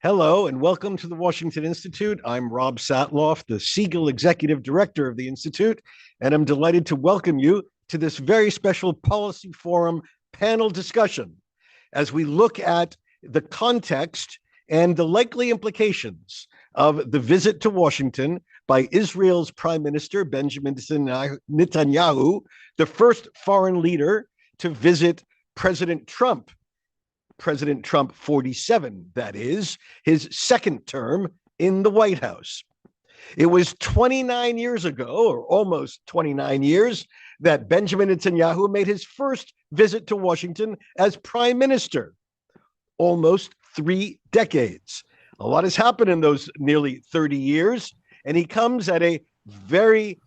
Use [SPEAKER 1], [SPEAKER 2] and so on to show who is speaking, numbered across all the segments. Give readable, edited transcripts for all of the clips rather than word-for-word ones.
[SPEAKER 1] Hello and welcome to the Washington Institute. I'm Rob Satloff, the Siegel Executive Director of the Institute, and I'm delighted to welcome you to this very special Policy Forum panel discussion as we look at the context and the likely implications of the visit to Washington by Israel's Prime Minister Benjamin Netanyahu, the first foreign leader to visit President Trump 47, that is, his second term in the White House. It was 29 years ago, or almost 29 years, that Benjamin Netanyahu made his first visit to Washington as prime minister. Almost 3 decades. A lot has happened in those nearly 30 years, and he comes at a very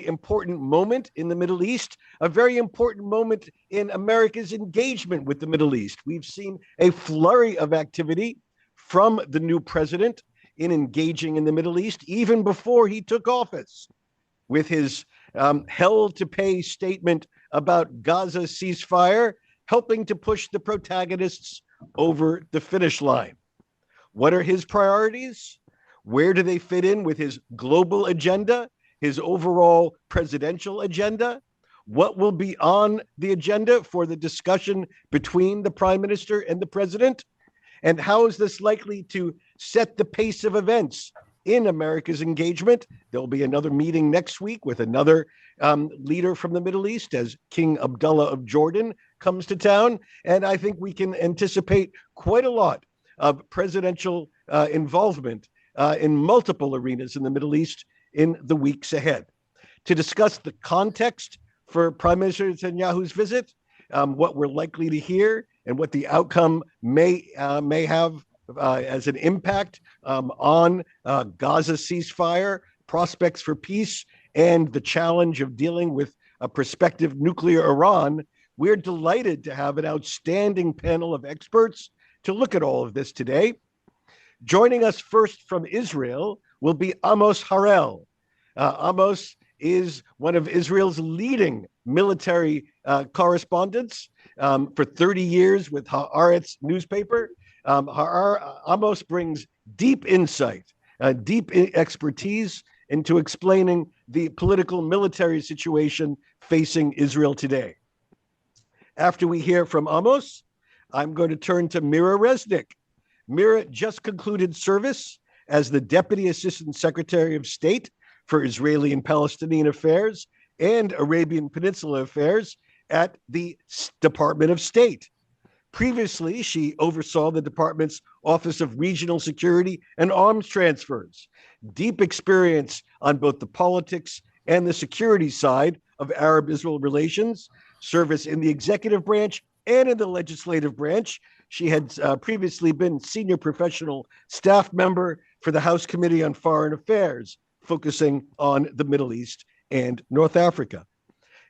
[SPEAKER 1] important moment in the Middle East, a very important moment in America's engagement with the Middle East. We've seen a flurry of activity from the new president in engaging in the Middle East, even before he took office, with his hell to pay statement about Gaza ceasefire, helping to push the protagonists over the finish line. What are his priorities? Where do they fit in with his global agenda? His overall presidential agenda? What will be on the agenda for the discussion between the prime minister and the president? And how is this likely to set the pace of events in America's engagement? There'll be another meeting next week with another leader from the Middle East as King Abdullah of Jordan comes to town. And I think we can anticipate quite a lot of presidential involvement in multiple arenas in the Middle East in the weeks ahead. To discuss the context for Prime Minister Netanyahu's visit, what we're likely to hear, and what the outcome may have as an impact on Gaza ceasefire, prospects for peace, and the challenge of dealing with a prospective nuclear Iran, we're delighted to have an outstanding panel of experts to look at all of this today. Joining us first from Israel will be Amos Harel. Amos is one of Israel's leading military correspondents for 30 years with Haaretz newspaper. Amos brings deep insight, deep expertise into explaining the political military situation facing Israel today. After we hear from Amos, I'm going to turn to Mira Resnick. Mira just concluded service as the Deputy Assistant Secretary of State for Israeli and Palestinian Affairs and Arabian Peninsula Affairs at the Department of State. Previously, she oversaw the department's Office of Regional Security and Arms Transfers. Deep experience on both the politics and the security side of Arab-Israel relations, service in the executive branch and in the legislative branch. She had previously been senior professional staff member for the House Committee on Foreign Affairs, focusing on the Middle East and North Africa.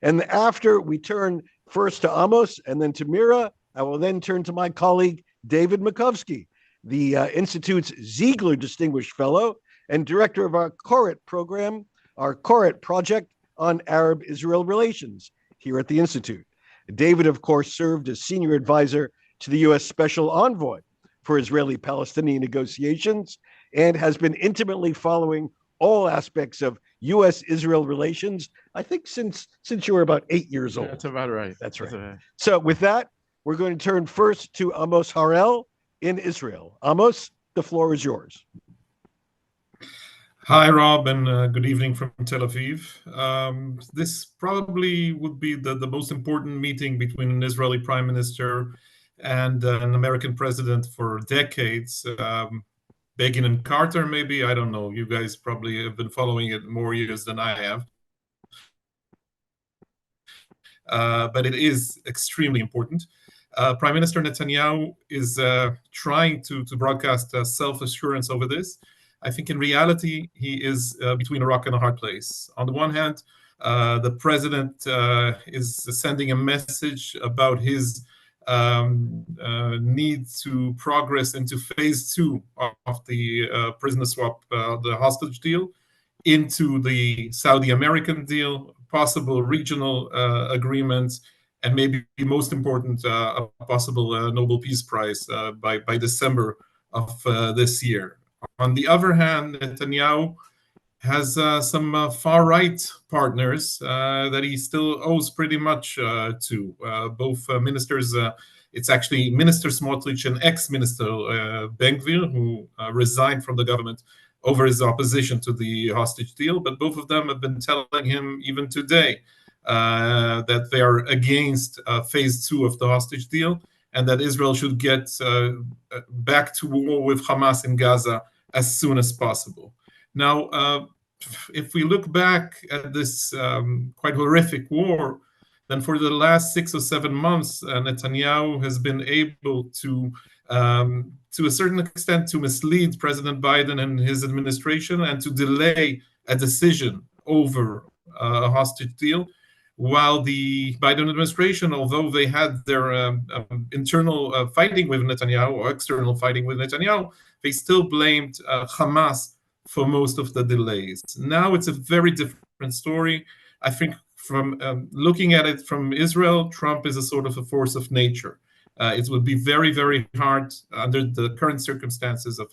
[SPEAKER 1] And after we turn first to Amos and then to Mira, I will then turn to my colleague, David Makovsky, the Institute's Ziegler Distinguished Fellow and director of our CORET program, our CORET project on Arab-Israel relations here at the Institute. David, of course, served as senior advisor to the U.S. Special Envoy for Israeli-Palestinian negotiations and has been intimately following all aspects of U.S.-Israel relations, I think since you were about 8 years old.
[SPEAKER 2] That's about right.
[SPEAKER 1] That's right. So with that, we're going to turn first to Amos Harel in Israel. Amos, the floor is yours.
[SPEAKER 3] Hi, Rob, and good evening from Tel Aviv. This probably would be the most important meeting between an Israeli prime minister and an American president for decades. Begin and Carter, maybe, I don't know. You guys probably have been following it more years than I have. But it is extremely important. Prime Minister Netanyahu is trying to broadcast self-assurance over this. I think in reality, he is between a rock and a hard place. On the one hand, the president is sending a message about his need to progress into phase 2 of the prisoner swap, the hostage deal, into the Saudi American deal, possible regional agreements, and maybe most important, a possible Nobel Peace Prize by December of this year. On the other hand, Netanyahu has some far-right partners that he still owes pretty much to. Both ministers, it's actually Minister Smotrich and ex-Minister Ben-Gvir, who resigned from the government over his opposition to the hostage deal. But both of them have been telling him even today that they are against phase 2 of the hostage deal, and that Israel should get back to war with Hamas in Gaza as soon as possible. Now, if we look back at this quite horrific war, then for the last 6 or 7 months, Netanyahu has been able to a certain extent, to mislead President Biden and his administration and to delay a decision over a hostage deal, while the Biden administration, although they had their internal fighting with Netanyahu or external fighting with Netanyahu, they still blamed Hamas for most of the delays. Now it's a very different story. I think from looking at it from Israel, Trump is a sort of a force of nature. It would be very, very hard under the current circumstances of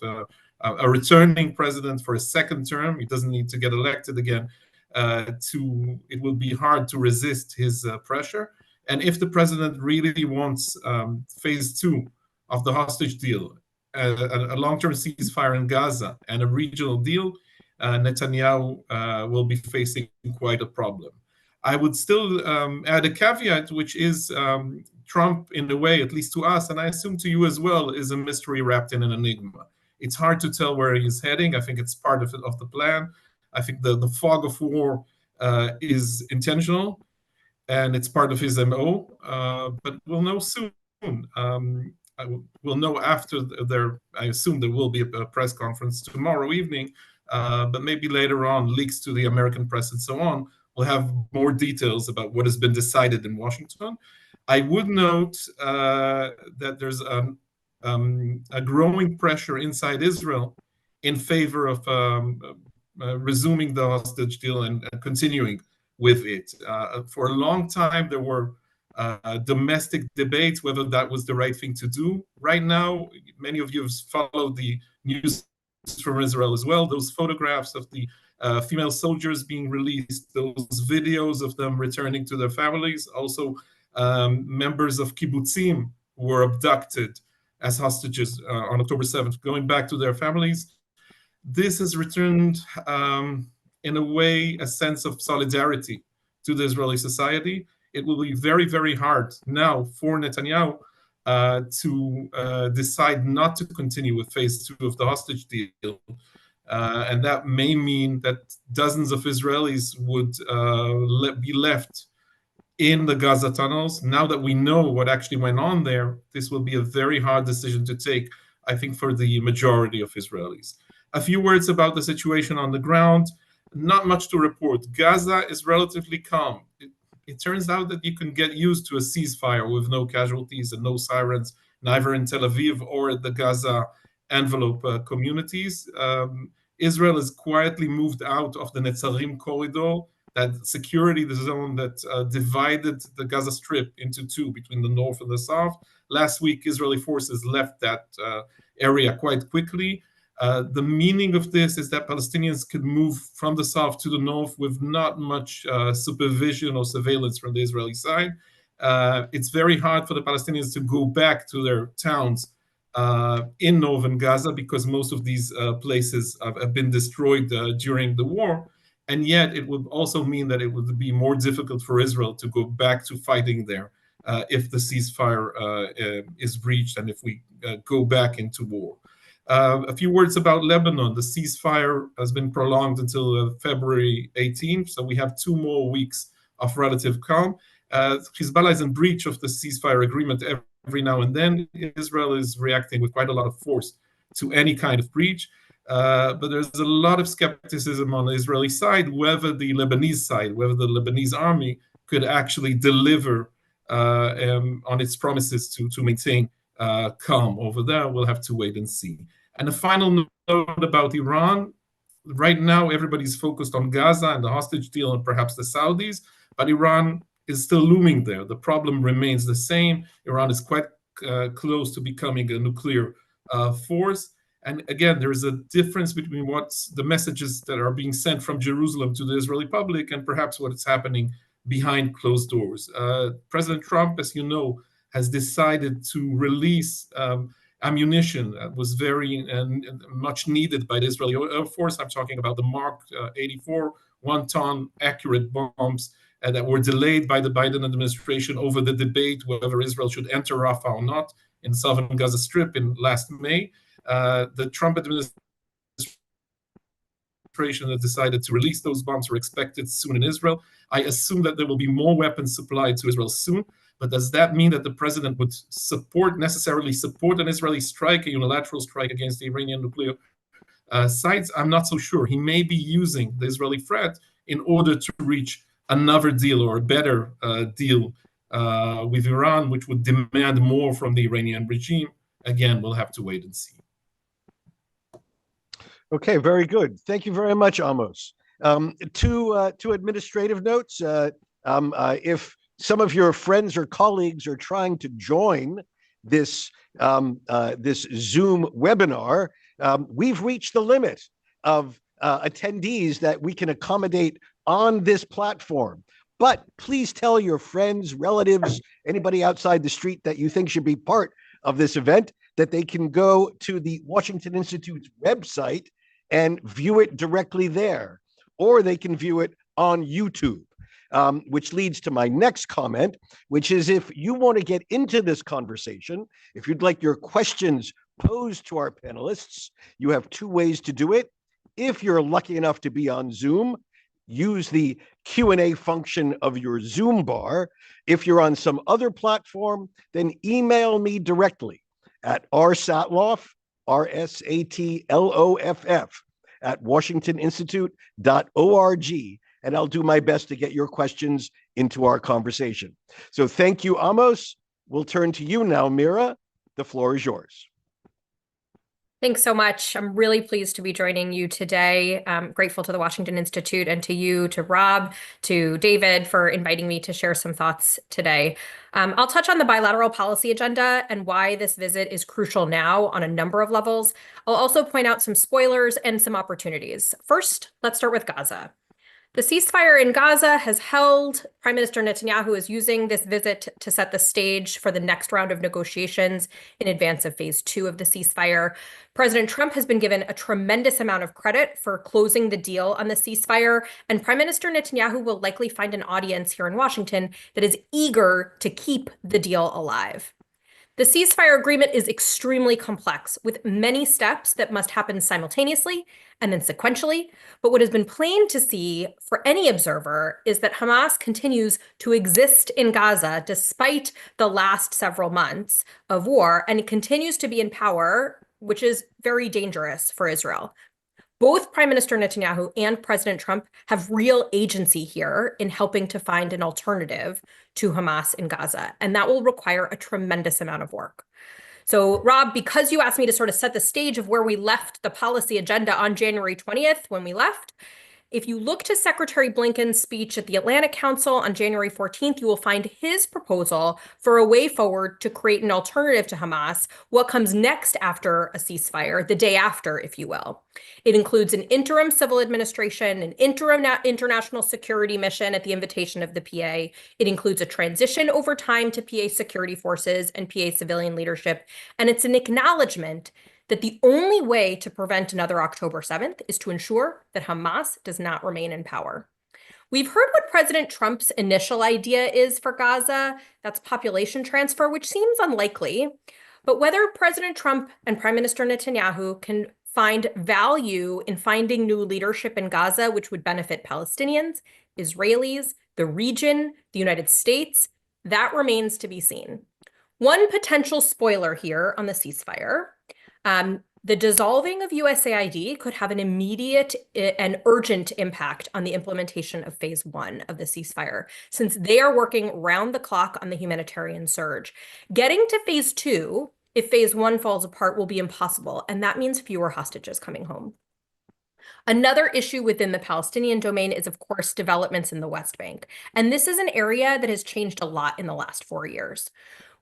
[SPEAKER 3] a returning president for a second term. He doesn't need to get elected again. It will be hard to resist his pressure. And if the president really wants phase 2 of the hostage deal, a long-term ceasefire in Gaza, and a regional deal, Netanyahu will be facing quite a problem. I would still add a caveat, which is Trump, in a way, at least to us, and I assume to you as well, is a mystery wrapped in an enigma. It's hard to tell where he's heading. I think it's part of the plan. I think the fog of war is intentional, and it's part of his MO, but we'll know soon. We'll know after I assume there will be a press conference tomorrow evening, but maybe later on, leaks to the American press and so on, we'll have more details about what has been decided in Washington. I would note that there's a growing pressure inside Israel in favor of resuming the hostage deal and continuing with it. For a long time, there were domestic debates whether that was the right thing to do. Right now, many of you have followed the news from Israel as well. Those photographs of the female soldiers being released, those videos of them returning to their families, also members of kibbutzim were abducted as hostages on October 7th, going back to their families. This has returned, in a way, a sense of solidarity to the Israeli society. It will be very, very hard now for Netanyahu to decide not to continue with phase 2 of the hostage deal. And that may mean that dozens of Israelis would be left in the Gaza tunnels. Now that we know what actually went on there, this will be a very hard decision to take, I think, for the majority of Israelis. A few words about the situation on the ground. Not much to report. Gaza is relatively calm. It turns out that you can get used to a ceasefire with no casualties and no sirens, neither in Tel Aviv or at the Gaza envelope communities. Israel has quietly moved out of the Netzarim corridor, that security zone that divided the Gaza Strip into two, between the north and the south. Last week, Israeli forces left that area quite quickly. The meaning of this is that Palestinians could move from the south to the north with not much supervision or surveillance from the Israeli side. It's very hard for the Palestinians to go back to their towns in northern Gaza, because most of these places have been destroyed during the war. And yet it would also mean that it would be more difficult for Israel to go back to fighting there if the ceasefire is breached and if we go back into war. A few words about Lebanon. The ceasefire has been prolonged until February 18th, so we have 2 more weeks of relative calm. Hezbollah is in breach of the ceasefire agreement every now and then. Israel is reacting with quite a lot of force to any kind of breach. But there's a lot of skepticism on the Israeli side, whether the Lebanese army could actually deliver on its promises to maintain calm over there. We'll have to wait and see. And a final note about Iran. Right now, everybody's focused on Gaza and the hostage deal and perhaps the Saudis, but Iran is still looming there. The problem remains the same. Iran is quite close to becoming a nuclear force. And again, there is a difference between what's the messages that are being sent from Jerusalem to the Israeli public and perhaps what is happening behind closed doors. President Trump, as you know, has decided to release ammunition that was very and much needed by the Israeli Air Force. I'm talking about the Mark 84 one-ton accurate bombs that were delayed by the Biden administration over the debate whether Israel should enter Rafah or not in southern Gaza Strip in last May. The Trump administration has decided to release those bombs, are expected soon in Israel. I assume that there will be more weapons supplied to Israel soon. But does that mean that the president would necessarily support an Israeli strike, a unilateral strike against the Iranian nuclear sites? I'm not so sure. He may be using the Israeli threat in order to reach another deal or a better deal with Iran, which would demand more from the Iranian regime. Again, we'll have to wait and see.
[SPEAKER 1] Okay, very good. Thank you very much, Amos. Two administrative notes. If some of your friends or colleagues are trying to join this this Zoom webinar, we've reached the limit of attendees that we can accommodate on this platform. But please tell your friends, relatives, anybody outside the street that you think should be part of this event, that they can go to the Washington Institute's website and view it directly there, or they can view it on YouTube. Which leads to my next comment, which is if you want to get into this conversation, if you'd like your questions posed to our panelists, you have two ways to do it. If you're lucky enough to be on Zoom, use the Q&A function of your Zoom bar. If you're on some other platform, then email me directly at rsatloff, R-S-A-T-L-O-F-F, at washingtoninstitute.org. And I'll do my best to get your questions into our conversation. So thank you, Amos. We'll turn to you now, Mira. The floor is yours.
[SPEAKER 2] Thanks so much. I'm really pleased to be joining you today. I'm grateful to the Washington Institute and to you, to Rob, to David for inviting me to share some thoughts today. I'll touch on the bilateral policy agenda and why this visit is crucial now on a number of levels. I'll also point out some spoilers and some opportunities. First, let's start with Gaza. The ceasefire in Gaza has held. Prime Minister Netanyahu is using this visit to set the stage for the next round of negotiations in advance of phase 2 of the ceasefire. President Trump has been given a tremendous amount of credit for closing the deal on the ceasefire, and Prime Minister Netanyahu will likely find an audience here in Washington that is eager to keep the deal alive. The ceasefire agreement is extremely complex, with many steps that must happen simultaneously and then sequentially. But what has been plain to see for any observer is that Hamas continues to exist in Gaza despite the last several months of war, and it continues to be in power, which is very dangerous for Israel. Both Prime Minister Netanyahu and President Trump have real agency here in helping to find an alternative to Hamas in Gaza, and that will require a tremendous amount of work. So, Rob, because you asked me to sort of set the stage of where we left the policy agenda on January 20th when we left, if you look to Secretary Blinken's speech at the Atlantic Council on January 14th, you will find his proposal for a way forward to create an alternative to Hamas, what comes next after a ceasefire, the day after, if you will. It includes an interim civil administration, an interim international security mission at the invitation of the PA. It includes a transition over time to PA security forces and PA civilian leadership. And it's an acknowledgement that the only way to prevent another October 7th is to ensure that Hamas does not remain in power. We've heard what President Trump's initial idea is for Gaza. That's population transfer, which seems unlikely. But whether President Trump and Prime Minister Netanyahu can find value in finding new leadership in Gaza, which would benefit Palestinians, Israelis, the region, the United States, that remains to be seen. One potential spoiler here on the ceasefire. The dissolving of USAID could have an immediate and urgent impact on the implementation of phase 1 of the ceasefire, since they are working round the clock on the humanitarian surge. Getting to phase 2, if phase 1 falls apart, will be impossible, and that means fewer hostages coming home. Another issue within the Palestinian domain is, of course, developments in the West Bank. And this is an area that has changed a lot in the last 4 years.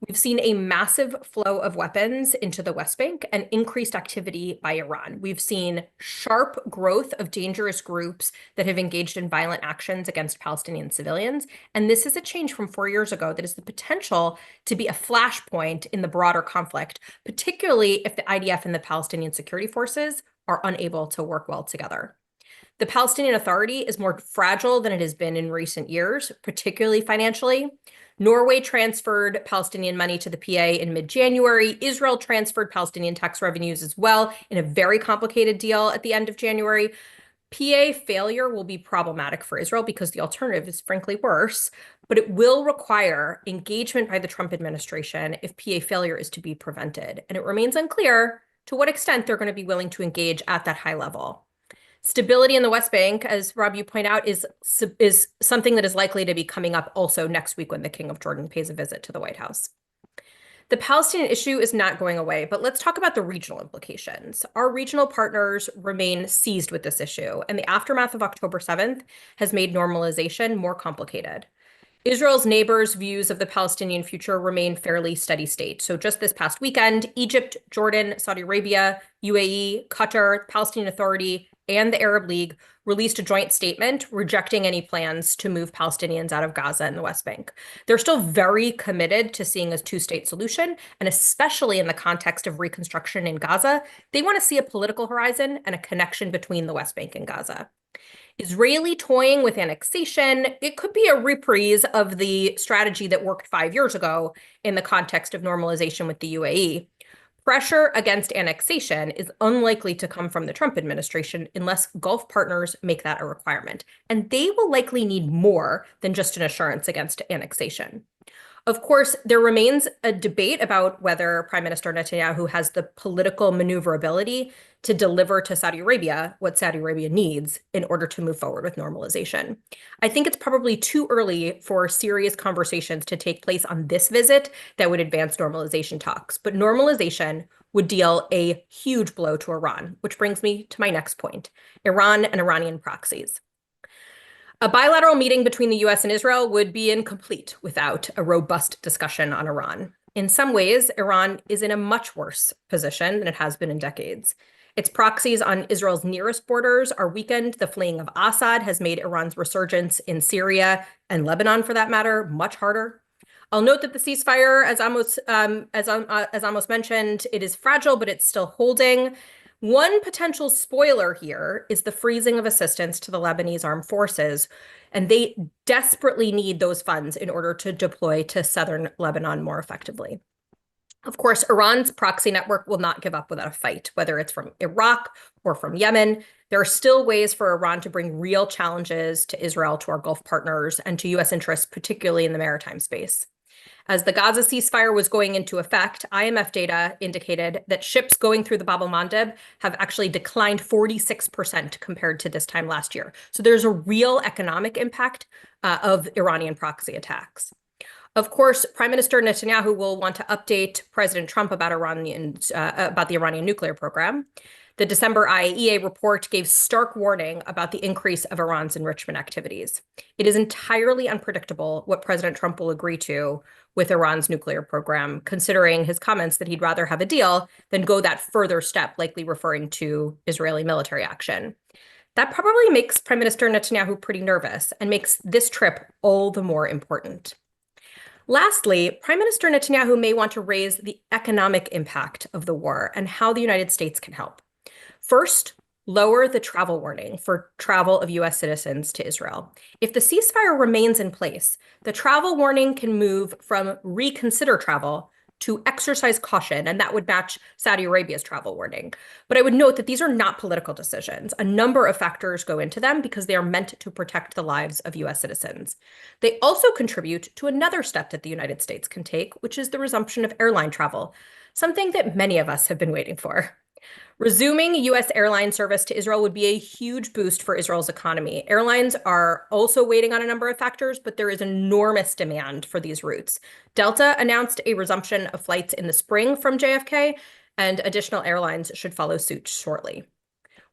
[SPEAKER 2] We've seen a massive flow of weapons into the West Bank and increased activity by Iran. We've seen sharp growth of dangerous groups that have engaged in violent actions against Palestinian civilians. And this is a change from 4 years ago that has the potential to be a flashpoint in the broader conflict, particularly if the IDF and the Palestinian security forces are unable to work well together. The Palestinian Authority is more fragile than it has been in recent years, particularly financially. Norway transferred Palestinian money to the PA in mid-January. Israel transferred Palestinian tax revenues as well in a very complicated deal at the end of January. PA failure will be problematic for Israel because the alternative is frankly worse, but it will require engagement by the Trump administration if PA failure is to be prevented. And it remains unclear to what extent they're going to be willing to engage at that high level. Stability in the West Bank, as Rob, you point out, is something that is likely to be coming up also next week when the King of Jordan pays a visit to the White House. The Palestinian issue is not going away, but let's talk about the regional implications. Our regional partners remain seized with this issue, and the aftermath of October 7th has made normalization more complicated. Israel's neighbors' views of the Palestinian future remain fairly steady state. So just this past weekend, Egypt, Jordan, Saudi Arabia, UAE, Qatar, Palestinian Authority, and the Arab League released a joint statement rejecting any plans to move Palestinians out of Gaza and the West Bank. They're still very committed to seeing a two-state solution, and especially in the context of reconstruction in Gaza, they want to see a political horizon and a connection between the West Bank and Gaza. Israeli toying with annexation, it could be a reprise of the strategy that worked 5 years ago in the context of normalization with the UAE. Pressure against annexation is unlikely to come from the Trump administration unless Gulf partners make that a requirement. And they will likely need more than just an assurance against annexation. Of course, there remains a debate about whether Prime Minister Netanyahu has the political maneuverability to deliver to Saudi Arabia what Saudi Arabia needs in order to move forward with normalization. I think it's probably too early for serious conversations to take place on this visit that would advance normalization talks, but normalization would deal a huge blow to Iran, which brings me to my next point, Iran and Iranian proxies. A bilateral meeting between the US and Israel would be incomplete without a robust discussion on Iran. In some ways, Iran is in a much worse position than it has been in decades. Its proxies on Israel's nearest borders are weakened. The fleeing of Assad has made Iran's resurgence in Syria and Lebanon, for that matter, much harder. I'll note that the ceasefire, as Amos mentioned, it is fragile, but it's still holding. One potential spoiler here is the freezing of assistance to the Lebanese armed forces, and they desperately need those funds in order to deploy to southern Lebanon more effectively. Of course, Iran's proxy network will not give up without a fight, whether it's from Iraq or from Yemen. There are still ways for Iran to bring real challenges to Israel, to our Gulf partners, and to US interests, particularly in the maritime space. As the Gaza ceasefire was going into effect, IMF data indicated that ships going through the Bab el-Mandeb have actually declined 46% compared to this time last year. So there's a real economic impact of Iranian proxy attacks. Of course, Prime Minister Netanyahu will want to update President Trump about the Iranian nuclear program. The December IAEA report gave stark warning about the increase of Iran's enrichment activities. It is entirely unpredictable what President Trump will agree to with Iran's nuclear program, considering his comments that he'd rather have a deal than go that further step, likely referring to Israeli military action. That probably makes Prime Minister Netanyahu pretty nervous and makes this trip all the more important. Lastly, Prime Minister Netanyahu may want to raise the economic impact of the war and how the United States can help. First, lower the travel warning for travel of US citizens to Israel. If the ceasefire remains in place, the travel warning can move from reconsider travel to exercise caution, and that would match Saudi Arabia's travel warning. But I would note that these are not political decisions. A number of factors go into them because they are meant to protect the lives of US citizens. They also contribute to another step that the United States can take, which is the resumption of airline travel, something that many of us have been waiting for. Resuming US airline service to Israel would be a huge boost for Israel's economy. Airlines are also waiting on a number of factors, but there is enormous demand for these routes. Delta announced a resumption of flights in the spring from JFK, and additional airlines should follow suit shortly.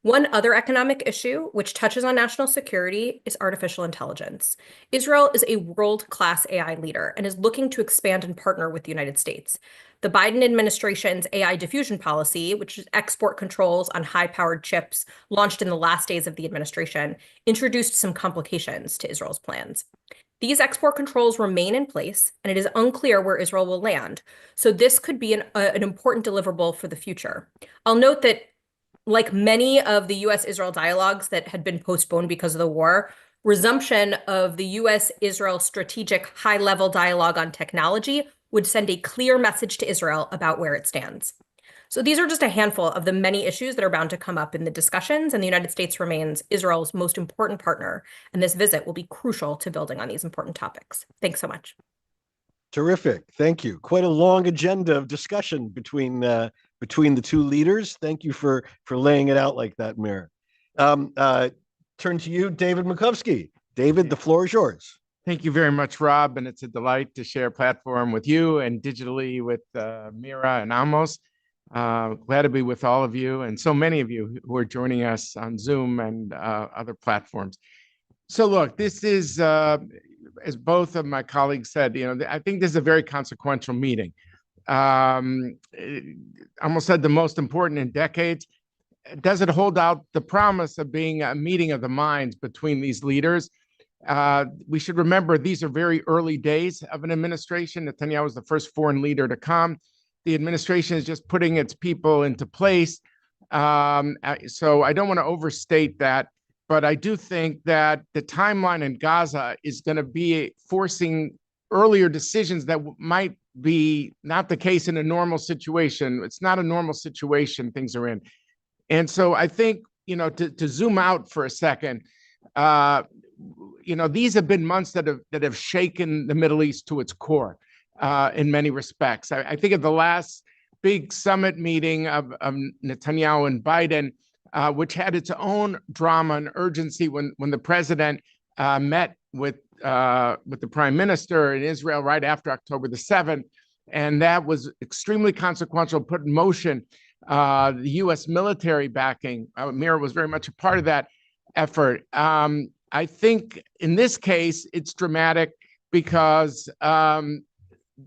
[SPEAKER 2] One other economic issue, which touches on national security, is artificial intelligence. Israel is a world-class AI leader and is looking to expand and partner with the United States. The Biden administration's AI diffusion policy, which is export controls on high-powered chips launched in the last days of the administration, introduced some complications to Israel's plans. These export controls remain in place, and it is unclear where Israel will land. So this could be an important deliverable for the future. I'll note that, like many of the U.S.-Israel dialogues that had been postponed because of the war, resumption of the U.S.-Israel strategic high-level dialogue on technology would send a clear message to Israel about where it stands. So these are just a handful of the many issues that are bound to come up in the discussions, and the United States remains Israel's most important partner, and this visit will be crucial to building on these important topics. Thanks so much.
[SPEAKER 1] Terrific. Thank you. Quite a long agenda of discussion between the two leaders. Thank you for laying it out like that, Mir. Turn to you, David Makovsky. David, the floor is yours.
[SPEAKER 4] Thank you very much, Rob, and it's a delight to share a platform with you and digitally with Mira and Amos. Glad to be with all of you and so many of you who are joining us on Zoom and other platforms. So look, this is, as both of my colleagues said, I think this is a very consequential meeting. Almost said the most important in decades. Does it hold out the promise of being a meeting of the minds between these leaders? We should remember these are very early days of an administration. Netanyahu was the first foreign leader to come. The administration is just putting its people into place. So I don't want to overstate that, but I do think that the timeline in Gaza is going to be forcing earlier decisions that might be not the case in a normal situation. It's not a normal situation things are in. And so I think, to zoom out for a second, these have been months that have shaken the Middle East to its core. In many respects. I think of the last big summit meeting of Netanyahu and Biden, which had its own drama and urgency when the president met with the prime minister in Israel right after October the 7th. And that was extremely consequential, put in motion the U.S. military backing. Mira was very much a part of that effort. I think in this case, it's dramatic because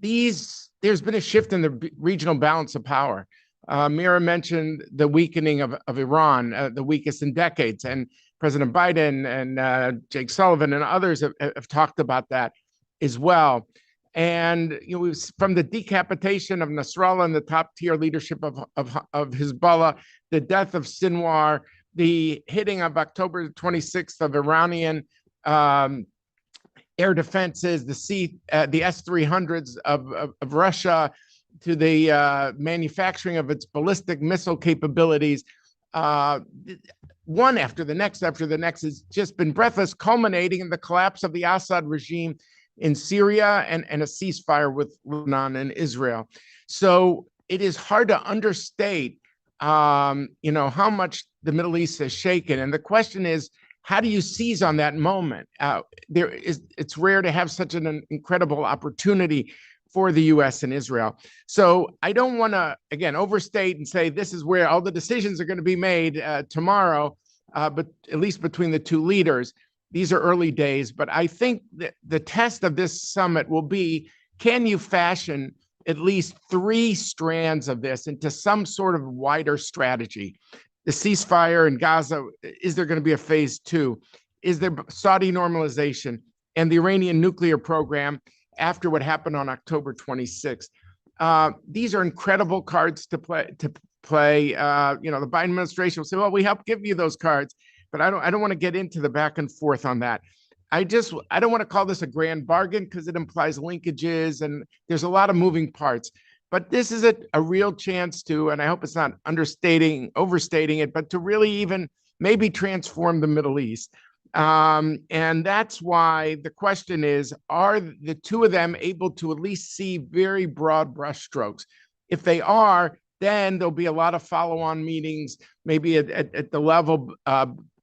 [SPEAKER 4] there's been a shift in the regional balance of power. Mira mentioned the weakening of Iran, the weakest in decades, and President Biden and Jake Sullivan and others have talked about that as well. And from the decapitation of Nasrallah and the top-tier leadership of Hezbollah, the death of Sinwar, the hitting of October 26th of Iranian air defenses, the S-300s of Russia, to the manufacturing of its ballistic missile capabilities. One after the next has just been breathless, culminating in the collapse of the Assad regime in Syria and a ceasefire with Lebanon and Israel. So it is hard to understate, how much the Middle East has shaken. And the question is, how do you seize on that moment? It's rare to have such an incredible opportunity for the U.S. and Israel. So I don't want to, again, overstate and say this is where all the decisions are going to be made tomorrow, but at least between the two leaders. These are early days, but I think that the test of this summit will be, can you fashion at least three strands of this into some sort of wider strategy? The ceasefire in Gaza, is there going to be a phase two? Is there Saudi normalization and the Iranian nuclear program after what happened on October 26th? These are incredible cards to play. The Biden administration will say, well, we helped give you those cards, but I don't want to get into the back and forth on that. I don't want to call this a grand bargain because it implies linkages and there's a lot of moving parts. But this is a real chance to, and I hope it's not overstating it, but to really even maybe transform the Middle East. And that's why the question is, are the two of them able to at least see very broad brushstrokes? If they are, then there'll be a lot of follow-on meetings, maybe at the level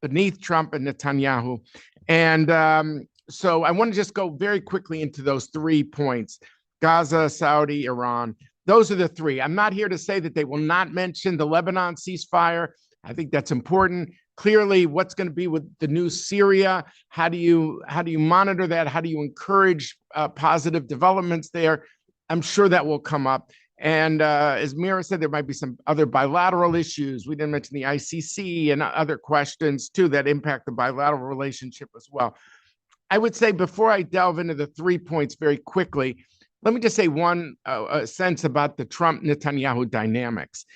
[SPEAKER 4] beneath Trump and Netanyahu. And so I want to just go very quickly into those 3 points: Gaza, Saudi, Iran. Those are the three. I'm not here to say that they will not mention the Lebanon ceasefire. I think that's important. Clearly, what's going to be with the new Syria? How do you monitor that? How do you encourage positive developments there? I'm sure that will come up. And as Mira said, there might be some other bilateral issues. We didn't mention the ICC and other questions too that impact the bilateral relationship as well. I would say before I delve into the 3 points very quickly, let me just say one sense about the Trump-Netanyahu dynamics.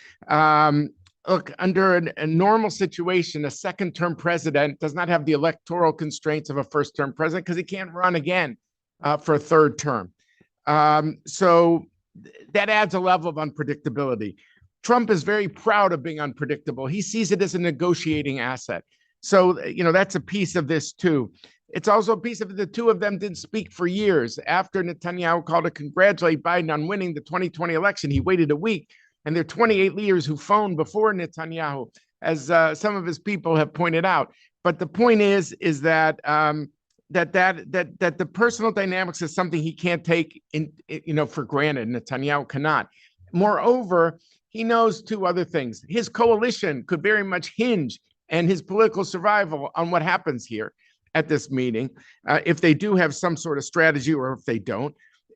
[SPEAKER 4] Look, under a normal situation, a second-term president does not have the electoral constraints of a first-term president because he can't run again for a third term. So that adds a level of unpredictability. Trump is very proud of being unpredictable. He sees it as a negotiating asset. So, that's a piece of this too. It's also a piece of the two of them didn't speak for years. After Netanyahu called to congratulate Biden on winning the 2020 election, he waited a week. And there are 28 leaders who phoned before Netanyahu, as some of his people have pointed out. But the point is that that the personal dynamics is something he can't take for granted. Netanyahu cannot. Moreover, he knows two other things. His coalition could very much hinge and his political survival on what happens here at this meeting, if they do have some sort of strategy or if they don't.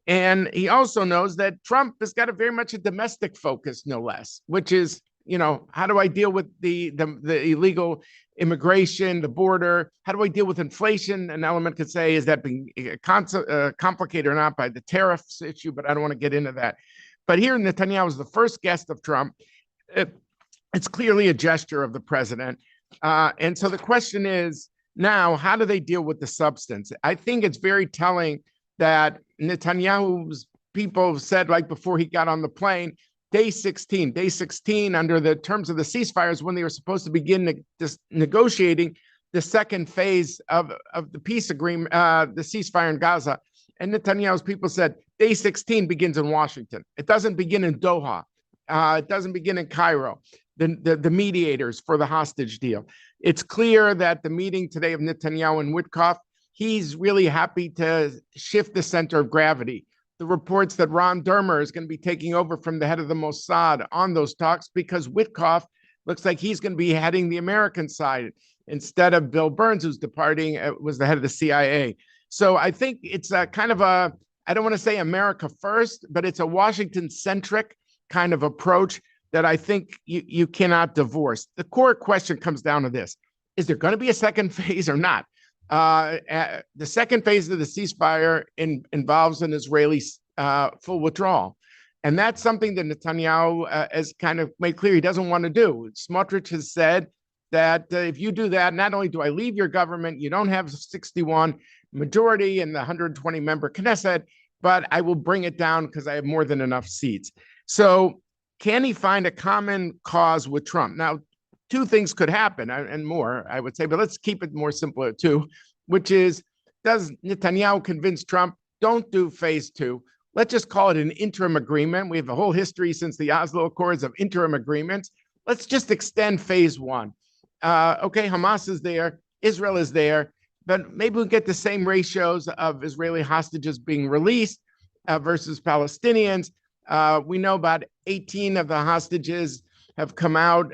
[SPEAKER 4] And he also knows that Trump has got a very much a domestic focus, no less, which is, how do I deal with the illegal immigration, the border? How do I deal with inflation? An element could say, is that being complicated or not by the tariffs issue? But I don't want to get into that. But here, Netanyahu is the first guest of Trump. It's clearly a gesture of the president. And so the question is now, how do they deal with the substance? I think it's very telling that Netanyahu's people said right before he got on the plane, day 16 under the terms of the ceasefires, when they were supposed to begin negotiating the second phase of the peace agreement, the ceasefire in Gaza. And Netanyahu's people said, day 16 begins in Washington. It doesn't begin in Doha. It doesn't begin in Cairo, the mediators for the hostage deal. It's clear that the meeting today of Netanyahu and Witkoff, he's really happy to shift the center of gravity. The reports that Ron Dermer is going to be taking over from the head of the Mossad on those talks because Witkoff looks like he's going to be heading the American side instead of Bill Burns, who's departing, was the head of the CIA. So I think it's a kind of I don't want to say America first, but it's a Washington-centric kind of approach that I think you cannot divorce. The core question comes down to this. Is there going to be a second phase or not? The second phase of the ceasefire involves an Israeli full withdrawal. And that's something that Netanyahu has kind of made clear he doesn't want to do. Smotrich has said that if you do that, not only do I leave your government, you don't have a 61 majority in the 120-member Knesset, but I will bring it down because I have more than enough seats. So can he find a common cause with Trump? Now, two things could happen and more, I would say, but let's keep it more simpler too, which is, does Netanyahu convince Trump, don't do phase two? Let's just call it an interim agreement. We have a whole history since the Oslo Accords of interim agreements. Let's just extend phase one. Okay, Hamas is there, Israel is there, but maybe we'll get the same ratios of Israeli hostages being released versus Palestinians. We know about 18 of the hostages have come out,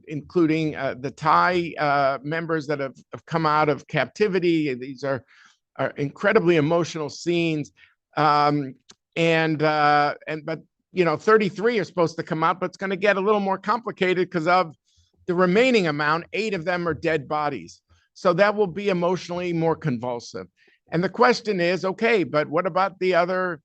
[SPEAKER 4] including the Thai members that have come out of captivity. These are incredibly emotional scenes. But 33 are supposed to come out, but it's going to get a little more complicated because of the remaining amount. 8 of them are dead bodies. So that will be emotionally more convulsive. And the question is, okay, but what about the other,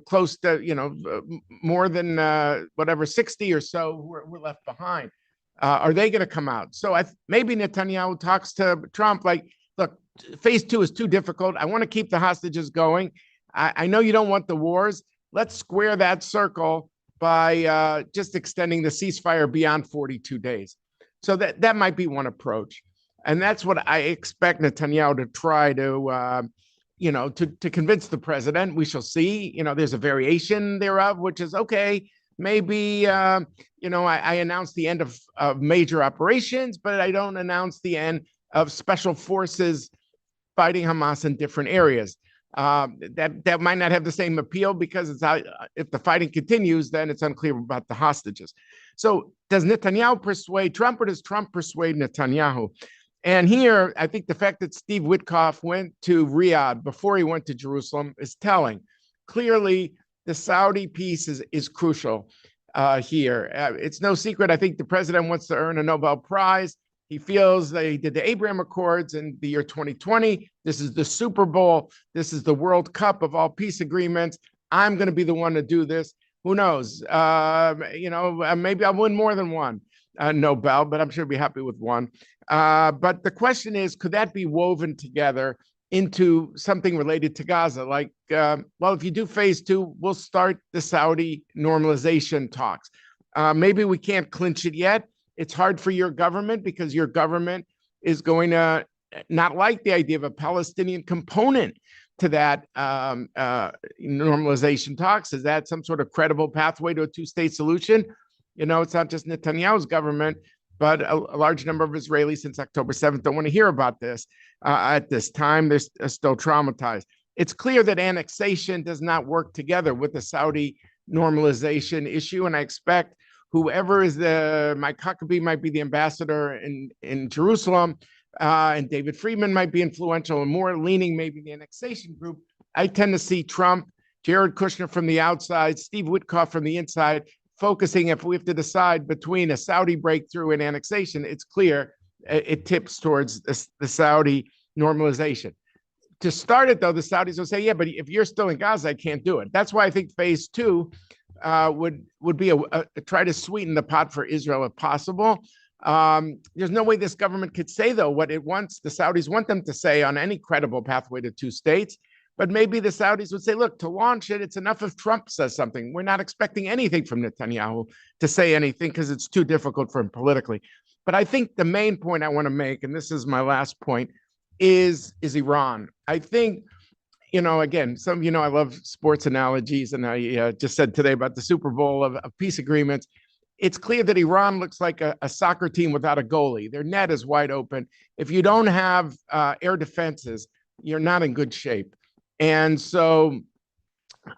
[SPEAKER 4] close to, more than 60 or so who were left behind? Are they going to come out? So maybe Netanyahu talks to Trump like, look, phase two is too difficult. I want to keep the hostages going. I know you don't want the wars. Let's square that circle by just extending the ceasefire beyond 42 days. So that might be one approach. And that's what I expect Netanyahu to try to, to convince the president. We shall see. There's a variation thereof, which is, okay, maybe, I announce the end of major operations, but I don't announce the end of special forces fighting Hamas in different areas. That might not have the same appeal because if the fighting continues, then it's unclear about the hostages. So does Netanyahu persuade Trump, or does Trump persuade Netanyahu? And here, I think the fact that Steve Witkoff went to Riyadh before he went to Jerusalem is telling. Clearly, the Saudi piece is crucial here. It's no secret. I think the president wants to earn a Nobel Prize. He feels that he did the Abraham Accords in the year 2020. This is the Super Bowl. This is the World Cup of all peace agreements. I'm going to be the one to do this. Who knows? Maybe I'll win more than one Nobel, but I'm sure I'll be happy with one. But the question is, could that be woven together into something related to Gaza? Like, if you do phase 2, we'll start the Saudi normalization talks. Maybe we can't clinch it yet. It's hard for your government because your government is going to not like the idea of a Palestinian component to that normalization talks. Is that some sort of credible pathway to a two-state solution? It's not just Netanyahu's government, but a large number of Israelis since October 7th don't want to hear about this. At this time, they're still traumatized. It's clear that annexation does not work together with the Saudi normalization issue, and I expect whoever is Mike Huckabee might be the ambassador in Jerusalem, and David Friedman might be influential, and more leaning maybe the annexation group. I tend to see Trump, Jared Kushner from the outside, Steve Witkoff from the inside, focusing. If we have to decide between a Saudi breakthrough and annexation, it's clear it tips towards the Saudi normalization. To start it, though, the Saudis will say, yeah, but if you're still in Gaza, I can't do it. That's why I think phase 2 would be a try to sweeten the pot for Israel if possible. There's no way this government could say, though, what it wants, the Saudis want them to say on any credible pathway to two states. But maybe the Saudis would say, look, to launch it, it's enough if Trump says something. We're not expecting anything from Netanyahu to say anything because it's too difficult for him politically. But I think the main point I want to make, and this is my last point, is Iran. I think, again, I love sports analogies, and I just said today about the Super Bowl of peace agreements. It's clear that Iran looks like a soccer team without a goalie. Their net is wide open. If you don't have air defenses, you're not in good shape. And so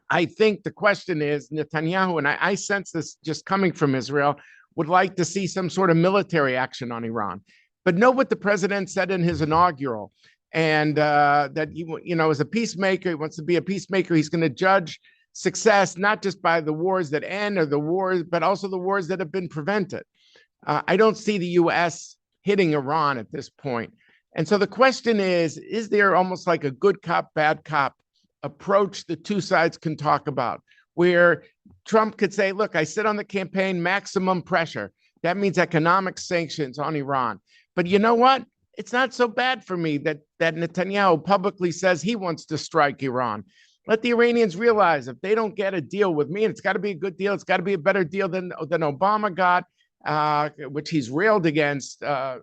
[SPEAKER 4] I think the question is, Netanyahu, and I sense this just coming from Israel, would like to see some sort of military action on Iran. But know what the president said in his inaugural, and that he, as a peacemaker, he wants to be a peacemaker. He's going to judge success not just by the wars that end or the wars, but also the wars that have been prevented. I don't see the U.S. hitting Iran at this point. And so the question is there almost like a good cop, bad cop approach the two sides can talk about, where Trump could say, look, I sit on the campaign, maximum pressure. That means economic sanctions on Iran. But you know what? It's not so bad for me that Netanyahu publicly says he wants to strike Iran. Let the Iranians realize if they don't get a deal with me, and it's got to be a good deal, it's got to be a better deal than Obama got, which he's railed against, as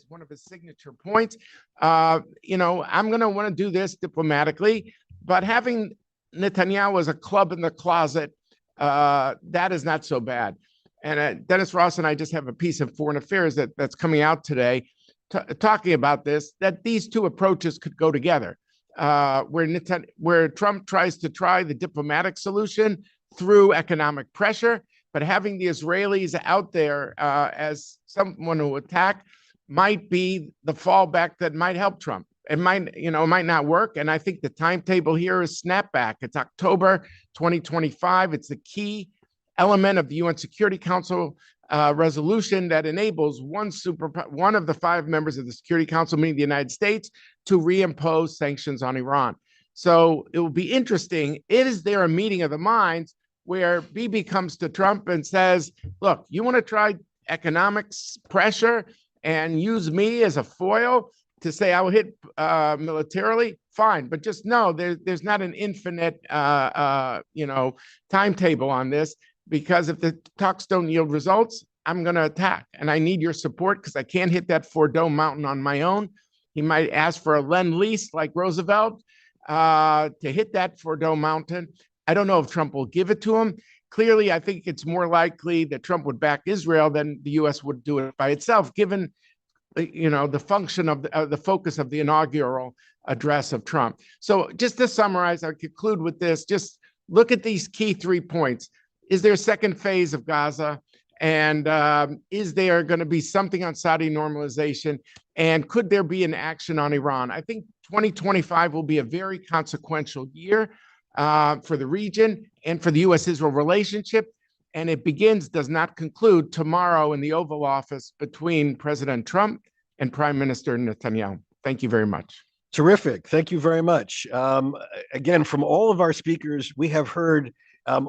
[SPEAKER 4] one of his signature points. I'm going to want to do this diplomatically, but having Netanyahu as a club in the closet, that is not so bad. And Dennis Ross and I just have a piece of Foreign Affairs that's coming out today talking about this, that these two approaches could go together, where Trump tries to try the diplomatic solution through economic pressure, but having the Israelis out there as someone who attack might be the fallback that might help Trump. It might not work. And I think the timetable here is snapback. It's October 2025. It's the key element of the UN Security Council resolution that enables one of the 5 members of the Security Council, meaning the United States, to reimpose sanctions on Iran. So it will be interesting. Is there a meeting of the minds where Bibi comes to Trump and says, look, you want to try economics pressure and use me as a foil to say I will hit militarily? Fine, but just know there's not an infinite timetable on this, because if the talks don't yield results, I'm going to attack, and I need your support because I can't hit that Fordo mountain on my own. He might ask for a lend-lease like Roosevelt to hit that Fordo mountain. I don't know if Trump will give it to him. Clearly, I think it's more likely that Trump would back Israel than the U.S. would do it by itself, given the function of the focus of the inaugural address of Trump. So just to summarize, I'll conclude with this. Just look at these key 3 points. Is there a second phase of Gaza? And is there going to be something on Saudi normalization? And could there be an action on Iran? I think 2025 will be a very consequential year for the region and for the U.S.-Israel relationship. And it does not conclude tomorrow in the Oval Office between President Trump and Prime Minister Netanyahu. Thank you very much.
[SPEAKER 1] Terrific. Thank you very much. Again, from all of our speakers, we have heard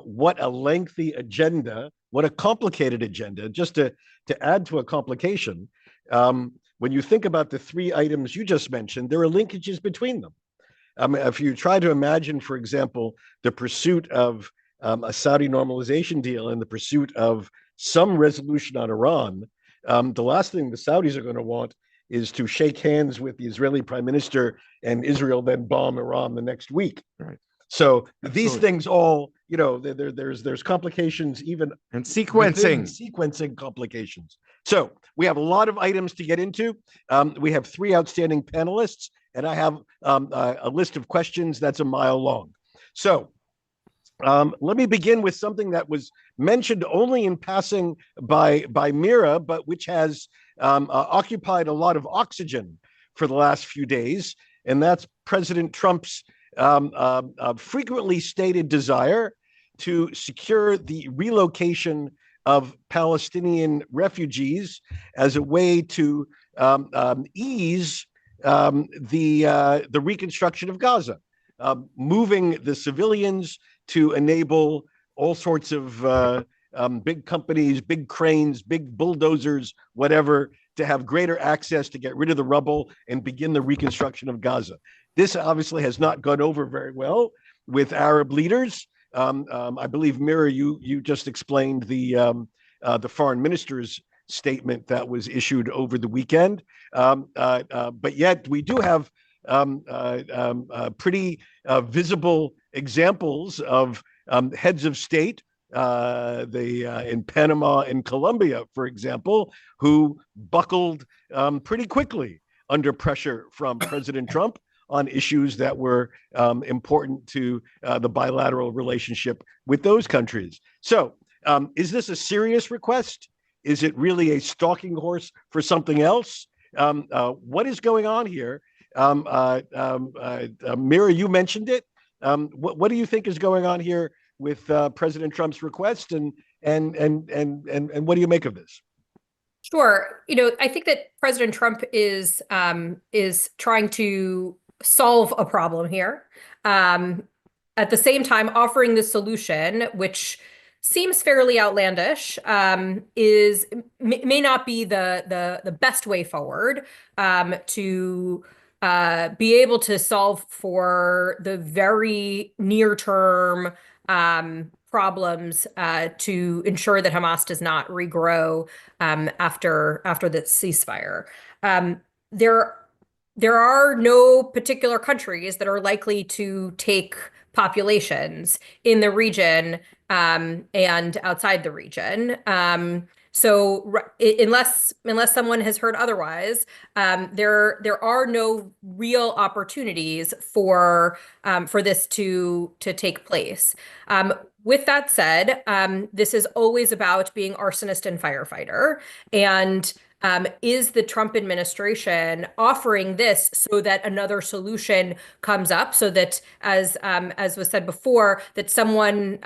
[SPEAKER 1] what a lengthy agenda, what a complicated agenda. Just to add to a complication, when you think about the 3 items you just mentioned, there are linkages between them. If you try to imagine, for example, the pursuit of a Saudi normalization deal and the pursuit of some resolution on Iran, the last thing the Saudis are going to want is to shake hands with the Israeli prime minister and Israel then bomb Iran the next week.
[SPEAKER 4] Right.
[SPEAKER 1] So these things all, there's complications even
[SPEAKER 4] and sequencing
[SPEAKER 1] complications. So we have a lot of items to get into. We have 3 outstanding panelists, and I have a list of questions that's a mile long. So let me begin with something that was mentioned only in passing by Mira, but which has occupied a lot of oxygen for the last few days, and that's President Trump's frequently stated desire to secure the relocation of Palestinian refugees as a way to ease the reconstruction of Gaza, moving the civilians to enable all sorts of big companies, big cranes, big bulldozers, whatever, to have greater access to get rid of the rubble and begin the reconstruction of Gaza. This obviously has not gone over very well with Arab leaders. I believe, Mira, you just explained the foreign minister's statement that was issued over the weekend. But yet we do have pretty visible examples of heads of state, in Panama and Colombia, for example, who buckled pretty quickly under pressure from President Trump on issues that were important to the bilateral relationship with those countries. So is this a serious request? Is it really a stalking horse for something else? What is going on here? Mira, you mentioned it. What do you think is going on here with President Trump's request, and what do you make of this?
[SPEAKER 2] Sure. I think that President Trump is trying to solve a problem here. At the same time, offering the solution, which seems fairly outlandish, may not be the best way forward to be able to solve for the very near-term problems to ensure that Hamas does not regrow after the ceasefire. There are no particular countries that are likely to take populations in the region and outside the region. So unless someone has heard otherwise, there are no real opportunities for this to take place. With that said, this is always about being arsonist and firefighter, and is the Trump administration offering this so that another solution comes up, so that, as was said before, that someone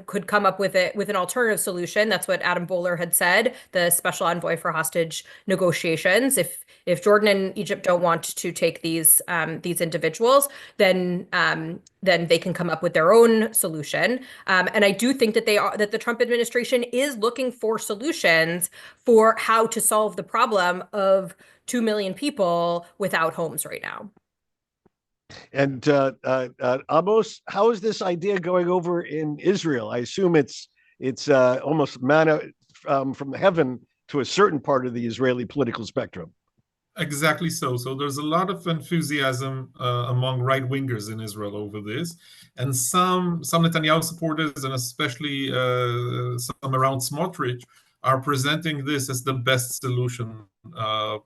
[SPEAKER 2] could come up with an alternative solution? That's what Adam Boehler had said, the special envoy for hostage negotiations. If Jordan and Egypt don't want to take these individuals, then they can come up with their own solution. And I do think that that the Trump administration is looking for solutions for how to solve the problem of 2 million people without homes right now.
[SPEAKER 1] And Amos, how is this idea going over in Israel? I assume it's almost manna from heaven to a certain part of the Israeli political spectrum.
[SPEAKER 3] Exactly so. So there's a lot of enthusiasm among right-wingers in Israel over this, and some Netanyahu supporters, and especially some around Smotrich, are presenting this as the best solution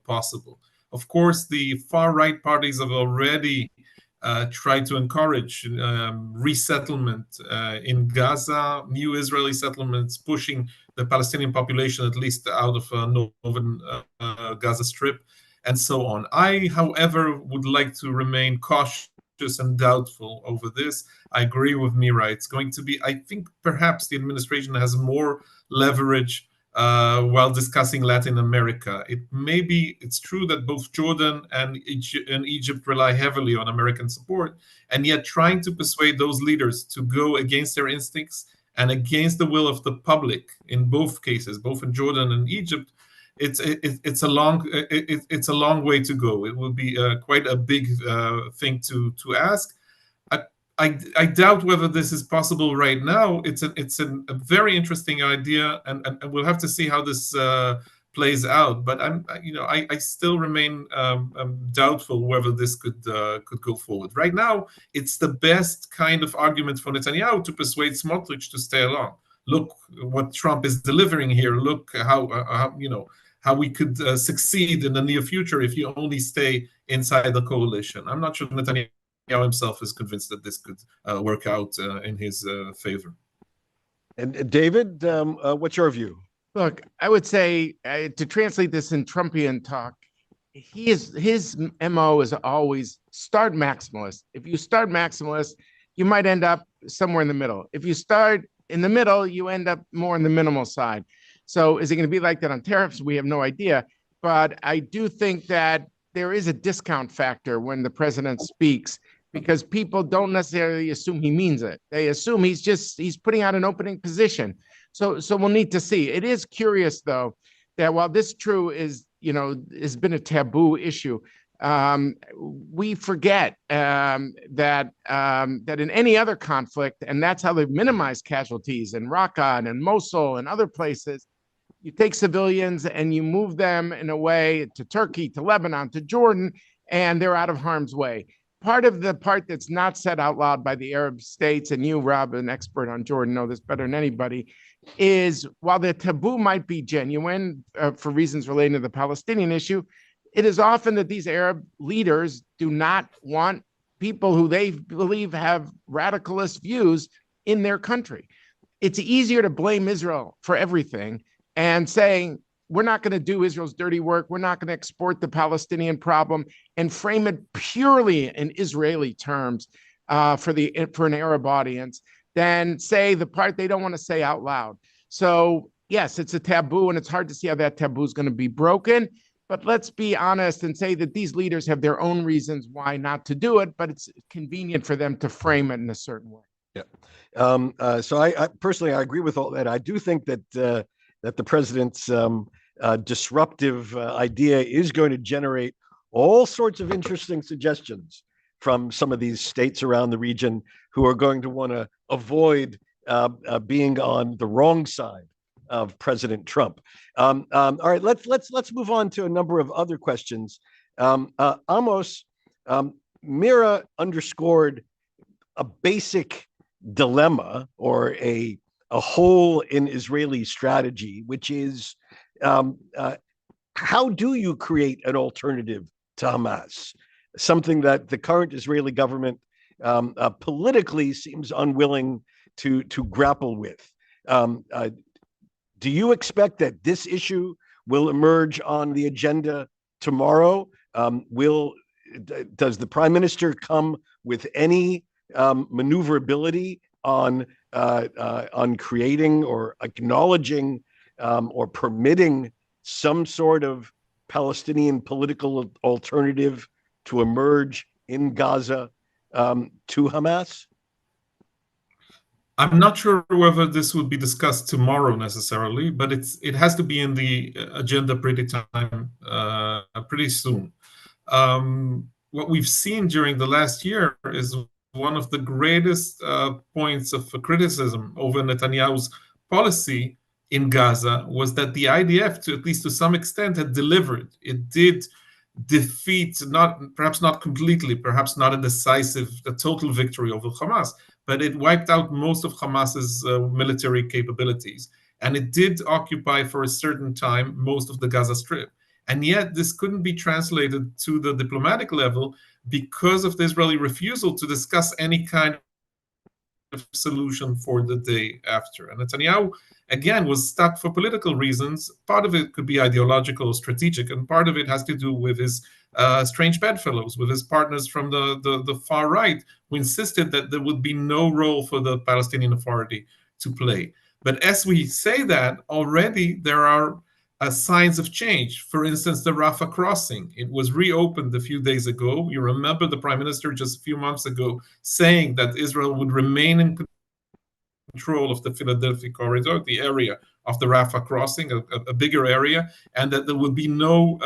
[SPEAKER 3] possible. Of course, the far-right parties have already tried to encourage resettlement in Gaza, new Israeli settlements, pushing the Palestinian population at least out of northern Gaza Strip, and so on. I, however, would like to remain cautious and doubtful over this. I agree with Mira. It's going to be, I think perhaps the administration has more leverage while discussing Latin America. It's true that both Jordan and Egypt rely heavily on American support, and yet trying to persuade those leaders to go against their instincts and against the will of the public in both cases, both in Jordan and Egypt, it's a long way to go. It will be quite a big thing to ask. I doubt whether this is possible right now. It's a very interesting idea, and we'll have to see how this plays out. But I still remain doubtful whether this could go forward. Right now, it's the best kind of argument for Netanyahu to persuade Smotrich to stay along. Look what Trump is delivering here. Look how we could succeed in the near future if you only stay inside the coalition. I'm not sure Netanyahu himself is convinced that this could work out in his favor.
[SPEAKER 1] And David, what's your view?
[SPEAKER 4] Look, I would say to translate this in Trumpian talk, his MO is always start maximalist. If you start maximalist, you might end up somewhere in the middle. If you start in the middle, you end up more on the minimal side. So is it going to be like that on tariffs? We have no idea. But I do think that there is a discount factor when the president speaks, because people don't necessarily assume he means it. They assume he's putting out an opening position. So we'll need to see. It is curious, though, that while this has been a taboo issue, we forget that in any other conflict, and that's how they've minimized casualties in Raqqa and Mosul and other places, you take civilians and you move them in a way to Turkey, to Lebanon, to Jordan, and they're out of harm's way. Part that's not said out loud by the Arab states, and you, Rob, an expert on Jordan, know this better than anybody, is while the taboo might be genuine for reasons relating to the Palestinian issue, it is often that these Arab leaders do not want people who they believe have radicalist views in their country. It's easier to blame Israel for everything and saying, we're not going to do Israel's dirty work. We're not going to export the Palestinian problem and frame it purely in Israeli terms for an Arab audience than say the part they don't want to say out loud. So yes, it's a taboo, and it's hard to see how that taboo is going to be broken. But let's be honest and say that these leaders have their own reasons why not to do it, but it's convenient for them to frame it in a certain way.
[SPEAKER 1] Yeah. So I personally, I agree with all that. I do think that the president's disruptive idea is going to generate all sorts of interesting suggestions from some of these states around the region who are going to want to avoid being on the wrong side of President Trump. All right, let's move on to a number of other questions. Amos, Mira underscored a basic dilemma or a hole in Israeli strategy, which is how do you create an alternative to Hamas? Something that the current Israeli government politically seems unwilling to grapple with. Do you expect that this issue will emerge on the agenda tomorrow? Does the prime minister come with any maneuverability on creating or acknowledging or permitting some sort of Palestinian political alternative to emerge in Gaza to Hamas?
[SPEAKER 3] I'm not sure whether this would be discussed tomorrow necessarily, but it has to be in the agenda pretty soon. What we've seen during the last year is one of the greatest points of criticism over Netanyahu's policy in Gaza was that the IDF, at least to some extent, had delivered. It did defeat, perhaps not completely, perhaps not a total victory over Hamas, but it wiped out most of Hamas's military capabilities. And it did occupy for a certain time most of the Gaza Strip. And yet this couldn't be translated to the diplomatic level because of the Israeli refusal to discuss any kind of solution for the day after. And Netanyahu, again, was stuck for political reasons. Part of it could be ideological or strategic, and part of it has to do with his strange bedfellows, with his partners from the far right, who insisted that there would be no role for the Palestinian Authority to play. But as we say that, already there are signs of change. For instance, the Rafah crossing. It was reopened a few days ago. You remember the Prime Minister just a few months ago saying that Israel would remain in control of the Philadelphia corridor, the area of the Rafah crossing, a bigger area, and that there would be no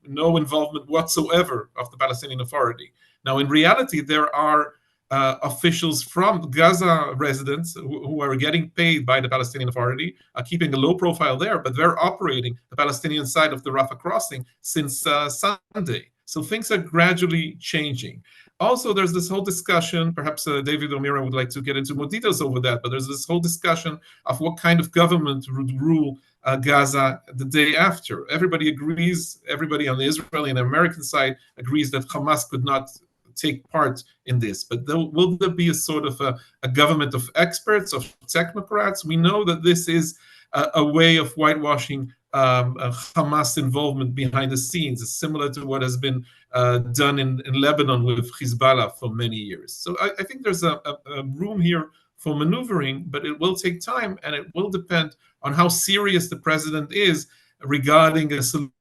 [SPEAKER 3] involvement whatsoever of the Palestinian Authority. Now, in reality, there are officials from Gaza residents who are getting paid by the Palestinian Authority, are keeping a low profile there, but they're operating the Palestinian side of the Rafah crossing since Sunday. So things are gradually changing. Also, there's this whole discussion, perhaps David or Mira would like to get into more details over that, but there's this whole discussion of what kind of government would rule Gaza the day after. Everybody agrees, everybody on the Israeli and American side agrees that Hamas could not take part in this. But will there be a sort of a government of experts, of technocrats? We know that this is a way of whitewashing Hamas involvement behind the scenes. It's similar to what has been done in Lebanon with Hezbollah for many years. So I think there's a room here for maneuvering, but it will take time, and it will depend on how serious the president is regarding a solution,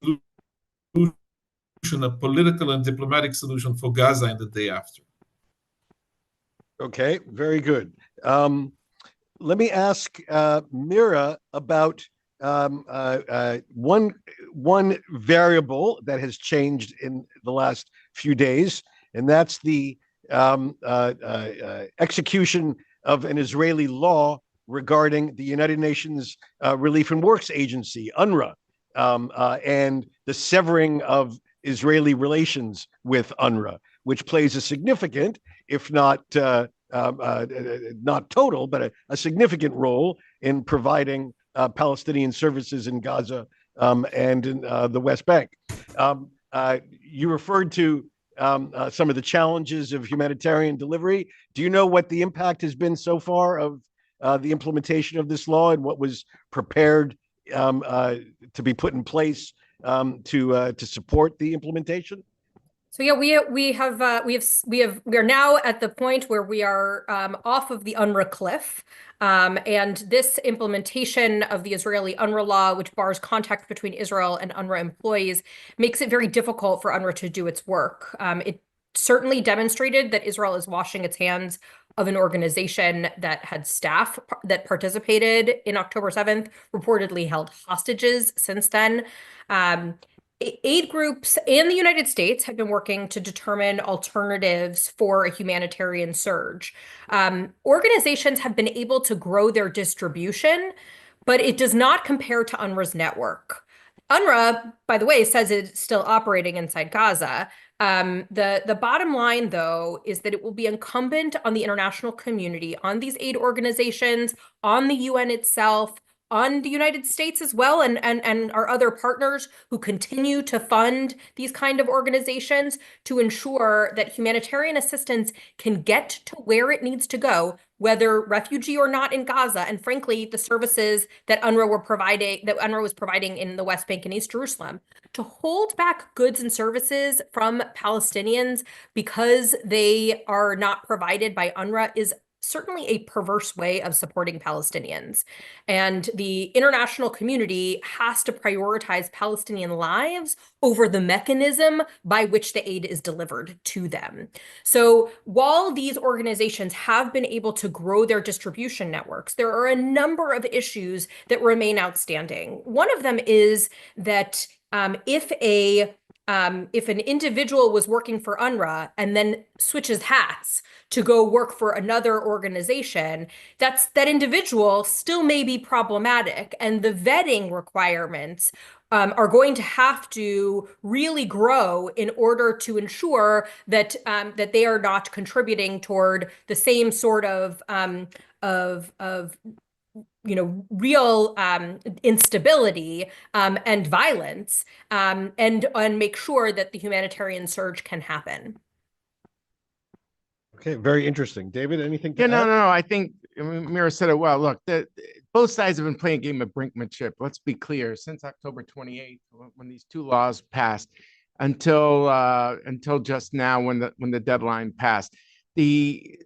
[SPEAKER 3] a political and diplomatic solution for Gaza in the day after.
[SPEAKER 1] Okay, very good. Let me ask Mira about one variable that has changed in the last few days, and that's the execution of an Israeli law regarding the United Nations Relief and Works Agency, UNRWA, and the severing of Israeli relations with UNRWA, which plays a significant, if not not total, but a significant role in providing Palestinian services in Gaza and in the West Bank. You referred to some of the challenges of humanitarian delivery. Do you know what the impact has been so far of the implementation of this law and what was prepared to be put in place to support the implementation?
[SPEAKER 2] So yeah, we are now at the point where we are off of the UNRWA cliff, and this implementation of the Israeli UNRWA law, which bars contact between Israel and UNRWA employees, makes it very difficult for UNRWA to do its work. It certainly demonstrated that Israel is washing its hands of an organization that had staff that participated in October 7th, reportedly held hostages since then. Aid groups and the United States have been working to determine alternatives for a humanitarian surge. Organizations have been able to grow their distribution, but it does not compare to UNRWA's network. UNRWA, by the way, says it's still operating inside Gaza. The bottom line, though, is that it will be incumbent on the international community, on these aid organizations, on the UN itself, on the United States as well, and our other partners who continue to fund these kind of organizations, to ensure that humanitarian assistance can get to where it needs to go, whether refugee or not in Gaza, and frankly, the services that UNRWA was providing in the West Bank and East Jerusalem. To hold back goods and services from Palestinians because they are not provided by UNRWA is certainly a perverse way of supporting Palestinians. And the international community has to prioritize Palestinian lives over the mechanism by which the aid is delivered to them. So while these organizations have been able to grow their distribution networks, there are a number of issues that remain outstanding. One of them is that if an individual was working for UNRWA and then switches hats to go work for another organization, that individual still may be problematic, and the vetting requirements are going to have to really grow in order to ensure that that they are not contributing toward the same sort of real instability and violence, and make sure that the humanitarian surge can happen.
[SPEAKER 1] Okay, very interesting. David, anything to
[SPEAKER 4] Yeah,
[SPEAKER 1] add?
[SPEAKER 4] no. I think Mira said it well. Look, both sides have been playing a game of brinkmanship. Let's be clear. Since October 28th, when these two laws passed, until just now, when the deadline passed, the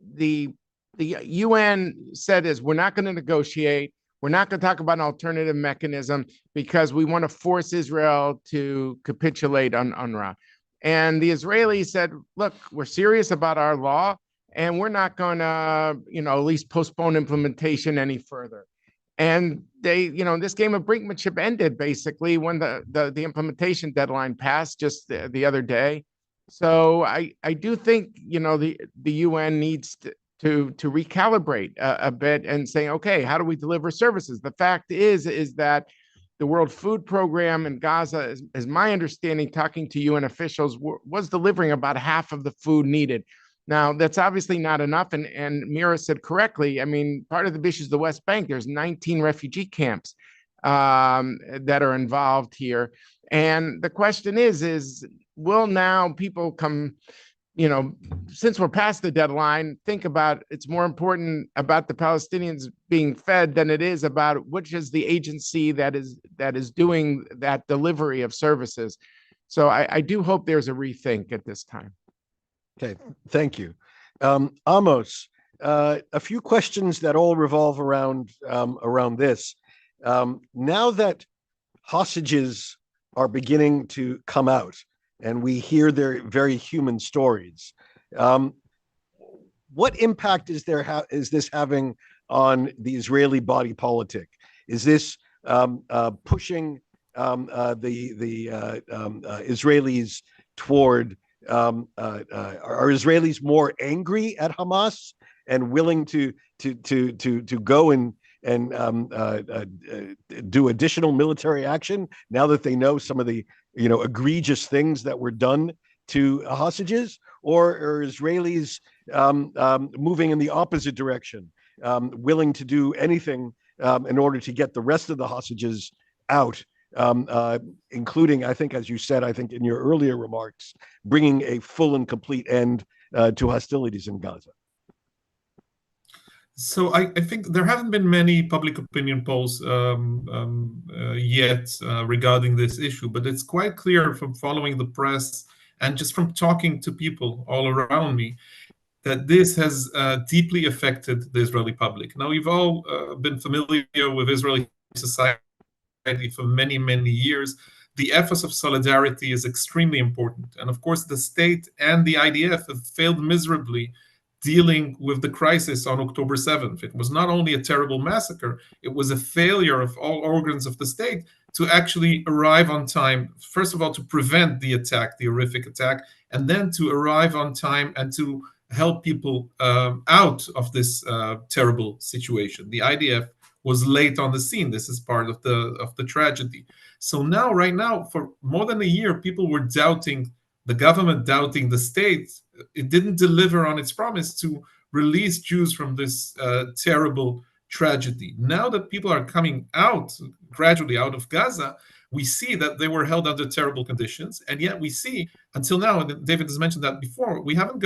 [SPEAKER 4] UN said is we're not going to negotiate. We're not going to talk about an alternative mechanism because we want to force Israel to capitulate on UNRWA. And the Israelis said, look, we're serious about our law, and we're not going to, at least postpone implementation any further. And they, this game of brinkmanship ended basically when the implementation deadline passed just the other day. So I do think, the UN needs to recalibrate a bit and say, okay, how do we deliver services? The fact is that the World Food Program in Gaza, is my understanding, talking to UN officials, was delivering about half of the food needed. Now, that's obviously not enough. And Mira said correctly, I mean, part of the issue is the West Bank. There's 19 refugee camps that are involved here. And the question is will now people come, since we're past the deadline, think about it's more important about the Palestinians being fed than it is about which is the agency that is doing that delivery of services. So I do hope there's a rethink at this time.
[SPEAKER 1] Okay, thank you. Amos, a few questions that all revolve around this. Now that hostages are beginning to come out, and we hear their very human stories, what impact is this having on the Israeli body politic? Is this pushing the Israelis toward? Are Israelis more angry at Hamas and willing to go and do additional military action now that they know some of the egregious things that were done to hostages, or are Israelis moving in the opposite direction, willing to do anything in order to get the rest of the hostages out, including, I think, as you said, I think in your earlier remarks, bringing a full and complete end to hostilities in Gaza?
[SPEAKER 3] So I think there haven't been many public opinion polls yet regarding this issue, but it's quite clear from following the press and just from talking to people all around me that this has deeply affected the Israeli public. Now, we've all been familiar with Israeli society for many, many years. The ethos of solidarity is extremely important. And of course, the state and the IDF have failed miserably dealing with the crisis on October 7th. It was not only a terrible massacre, it was a failure of all organs of the state to actually arrive on time, first of all, to prevent the attack, the horrific attack, and then to arrive on time and to help people out of this terrible situation. The IDF was late on the scene. This is part of the tragedy. So now, right now, for more than a year, people were doubting the government, doubting the state. It didn't deliver on its promise to release Jews from this terrible tragedy. Now that people are coming out, gradually out of Gaza, we see that they were held under terrible conditions. And yet we see, until now, and David has mentioned that before, we haven't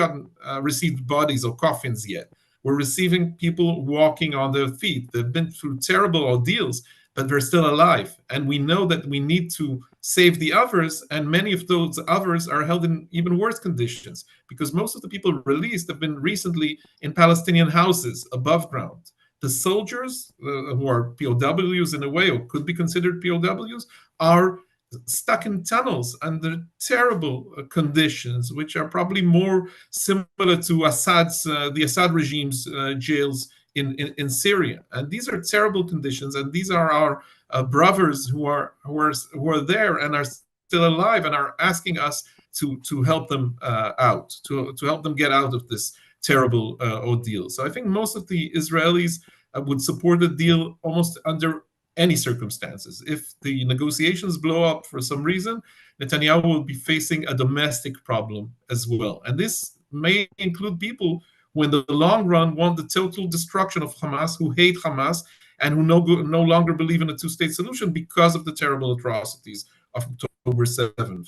[SPEAKER 3] received bodies or coffins yet. We're receiving people walking on their feet. They've been through terrible ordeals, but they're still alive. And we know that we need to save the others, and many of those others are held in even worse conditions, because most of the people released have been recently in Palestinian houses above ground. The soldiers who are POWs in a way, or could be considered POWs, are stuck in tunnels under terrible conditions, which are probably more similar to the Assad regime's jails in Syria. And these are terrible conditions, and these are our brothers who are there and are still alive and are asking us to help them out, to help them get out of this terrible ordeal. So I think most of the Israelis would support the deal almost under any circumstances. If the negotiations blow up for some reason, Netanyahu will be facing a domestic problem as well. And this may include people who in the long run want the total destruction of Hamas, who hate Hamas, and who no longer believe in a two-state solution because of the terrible atrocities of October 7th.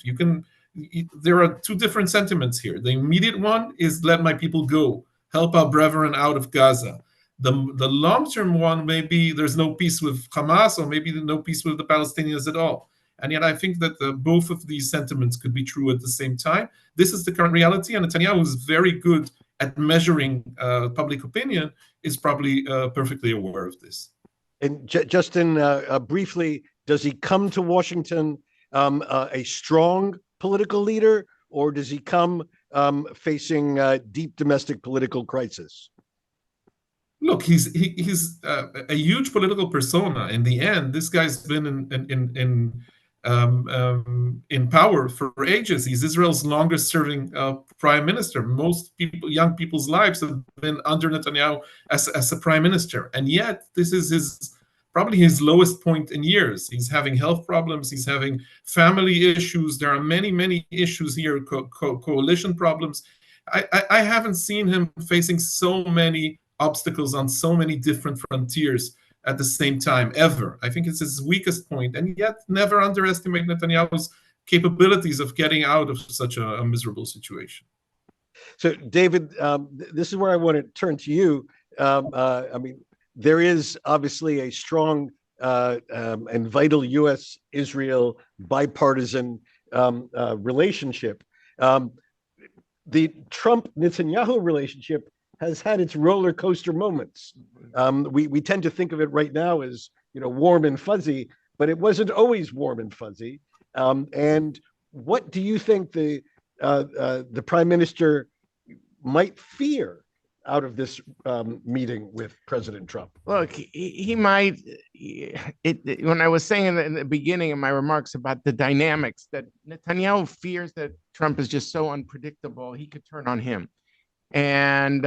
[SPEAKER 3] There are two different sentiments here. The immediate one is let my people go, help our brethren out of Gaza. The long-term one may be there's no peace with Hamas, or maybe no peace with the Palestinians at all. And yet I think that both of these sentiments could be true at the same time. This is the current reality, and Netanyahu is very good at measuring public opinion, is probably perfectly aware of this.
[SPEAKER 1] And Justin, briefly, does he come to Washington a strong political leader, or does he come facing deep domestic political crisis?
[SPEAKER 3] Look, he's a huge political persona. In the end, this guy's been in power for ages. He's Israel's longest-serving prime minister. Most young people's lives have been under Netanyahu as a prime minister, and yet this is probably his lowest point in years. He's having health problems. He's having family issues. There are many issues here, coalition problems. I haven't seen him facing so many obstacles on so many different frontiers at the same time, ever. I think it's his weakest point, and yet never underestimate Netanyahu's capabilities of getting out of such a miserable situation.
[SPEAKER 1] So, David, this is where I want to turn to you. I mean, there is obviously a strong and vital U.S.-Israel bipartisan relationship. The Trump-Netanyahu relationship has had its roller coaster moments. We tend to think of it right now as, warm and fuzzy, but it wasn't always warm and fuzzy. And what do you think the prime minister might fear out of this meeting with President Trump?
[SPEAKER 4] Look, he might. When I was saying in the beginning of my remarks about the dynamics, that Netanyahu fears that Trump is just so unpredictable, he could turn on him. And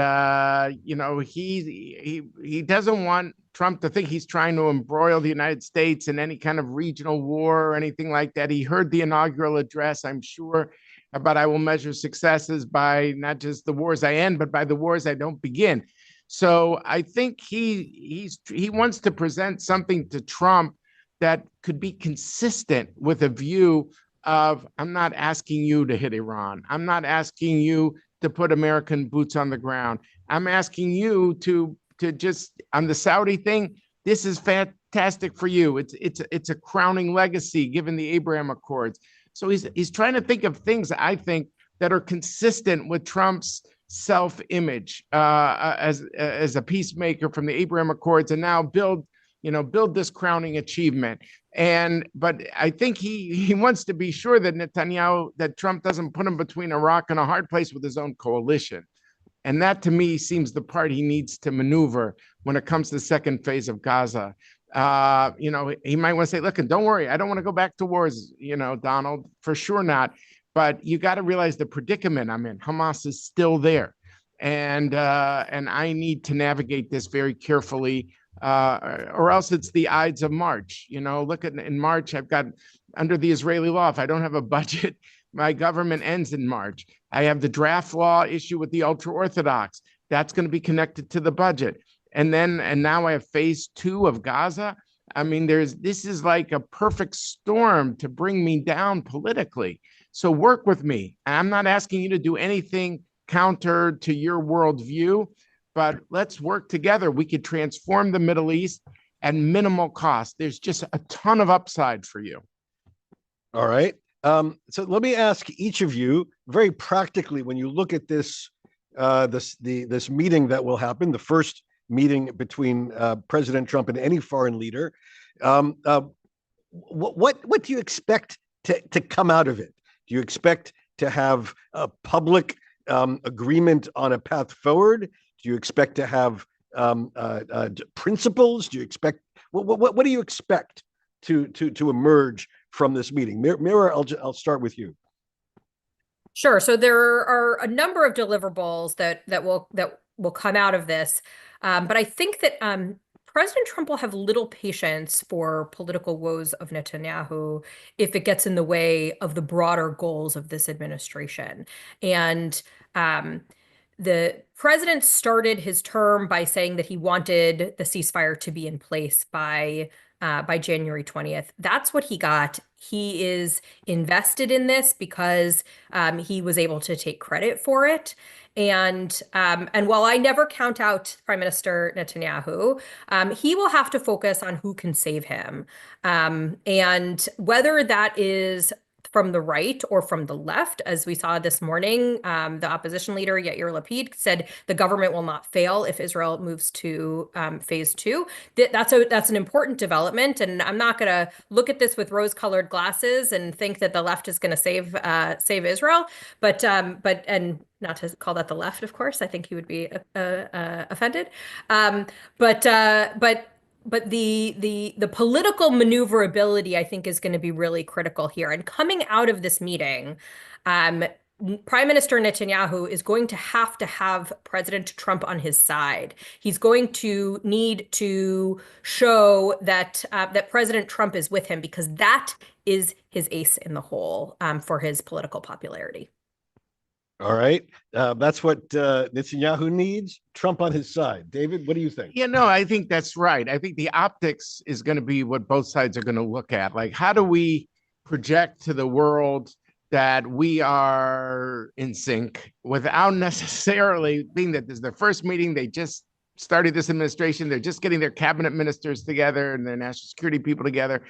[SPEAKER 4] he doesn't want Trump to think he's trying to embroil the United States in any kind of regional war or anything like that. He heard the inaugural address, I'm sure, about I will measure successes by not just the wars I end, but by the wars I don't begin. So I think he wants to present something to Trump that could be consistent with a view of, I'm not asking you to hit Iran. I'm not asking you to put American boots on the ground. I'm asking you to just, on the Saudi thing, this is fantastic for you. It's a crowning legacy given the Abraham Accords. So he's trying to think of things, I think, that are consistent with Trump's self-image as a peacemaker from the Abraham Accords, and now build this crowning achievement. But I think he wants to be sure that Trump doesn't put him between a rock and a hard place with his own coalition. And that, to me, seems the part he needs to maneuver when it comes to the second phase of Gaza. He might want to say, look, and don't worry, I don't want to go back to wars, Donald, for sure not. But you got to realize the predicament I'm in. Hamas is still there. And I need to navigate this very carefully, or else it's the Ides of March. Look in March, I've got, under the Israeli law, if I don't have a budget, my government ends in March. I have the draft law issue with the ultra-Orthodox. That's going to be connected to the budget. And now I have phase 2 of Gaza. I mean, this is like a perfect storm to bring me down politically. So work with me. I'm not asking you to do anything counter to your worldview, but let's work together. We could transform the Middle East at minimal cost. There's just a ton of upside for you.
[SPEAKER 1] All right. So let me ask each of you very practically, when you look at this meeting that will happen, the first meeting between President Trump and any foreign leader, what do you expect to come out of it? Do you expect to have a public agreement on a path forward? Do you expect to have principles? Do you expect what do you expect to emerge from this meeting? Mira, I'll start with you.
[SPEAKER 2] Sure. So there are a number of deliverables that will come out of this, but I think that President Trump will have little patience for political woes of Netanyahu if it gets in the way of the broader goals of this administration. And the president started his term by saying that he wanted the ceasefire to be in place by January 20th. That's what he got. He is invested in this because he was able to take credit for it. And while I never count out Prime Minister Netanyahu, he will have to focus on who can save him. And whether that is from the right or from the left, as we saw this morning, the opposition leader Yair Lapid said the government will not fail if Israel moves to phase 2. That's an important development, and I'm not going to look at this with rose-colored glasses and think that the left is going to save Israel, but and not to call that the left, of course. I think he would be offended. But the political maneuverability, I think, is going to be really critical here. And coming out of this meeting, Prime Minister Netanyahu is going to have President Trump on his side. He's going to need to show that President Trump is with him, because that is his ace in the hole for his political popularity.
[SPEAKER 1] All right. That's what Netanyahu needs. Trump on his side. David, what do you think?
[SPEAKER 4] Yeah, no, I think that's right. I think the optics is going to be what both sides are going to look at. Like, how do we project to the world that we are in sync without necessarily being that this is their first meeting? They just started this administration. They're just getting their cabinet ministers together and their national security people together.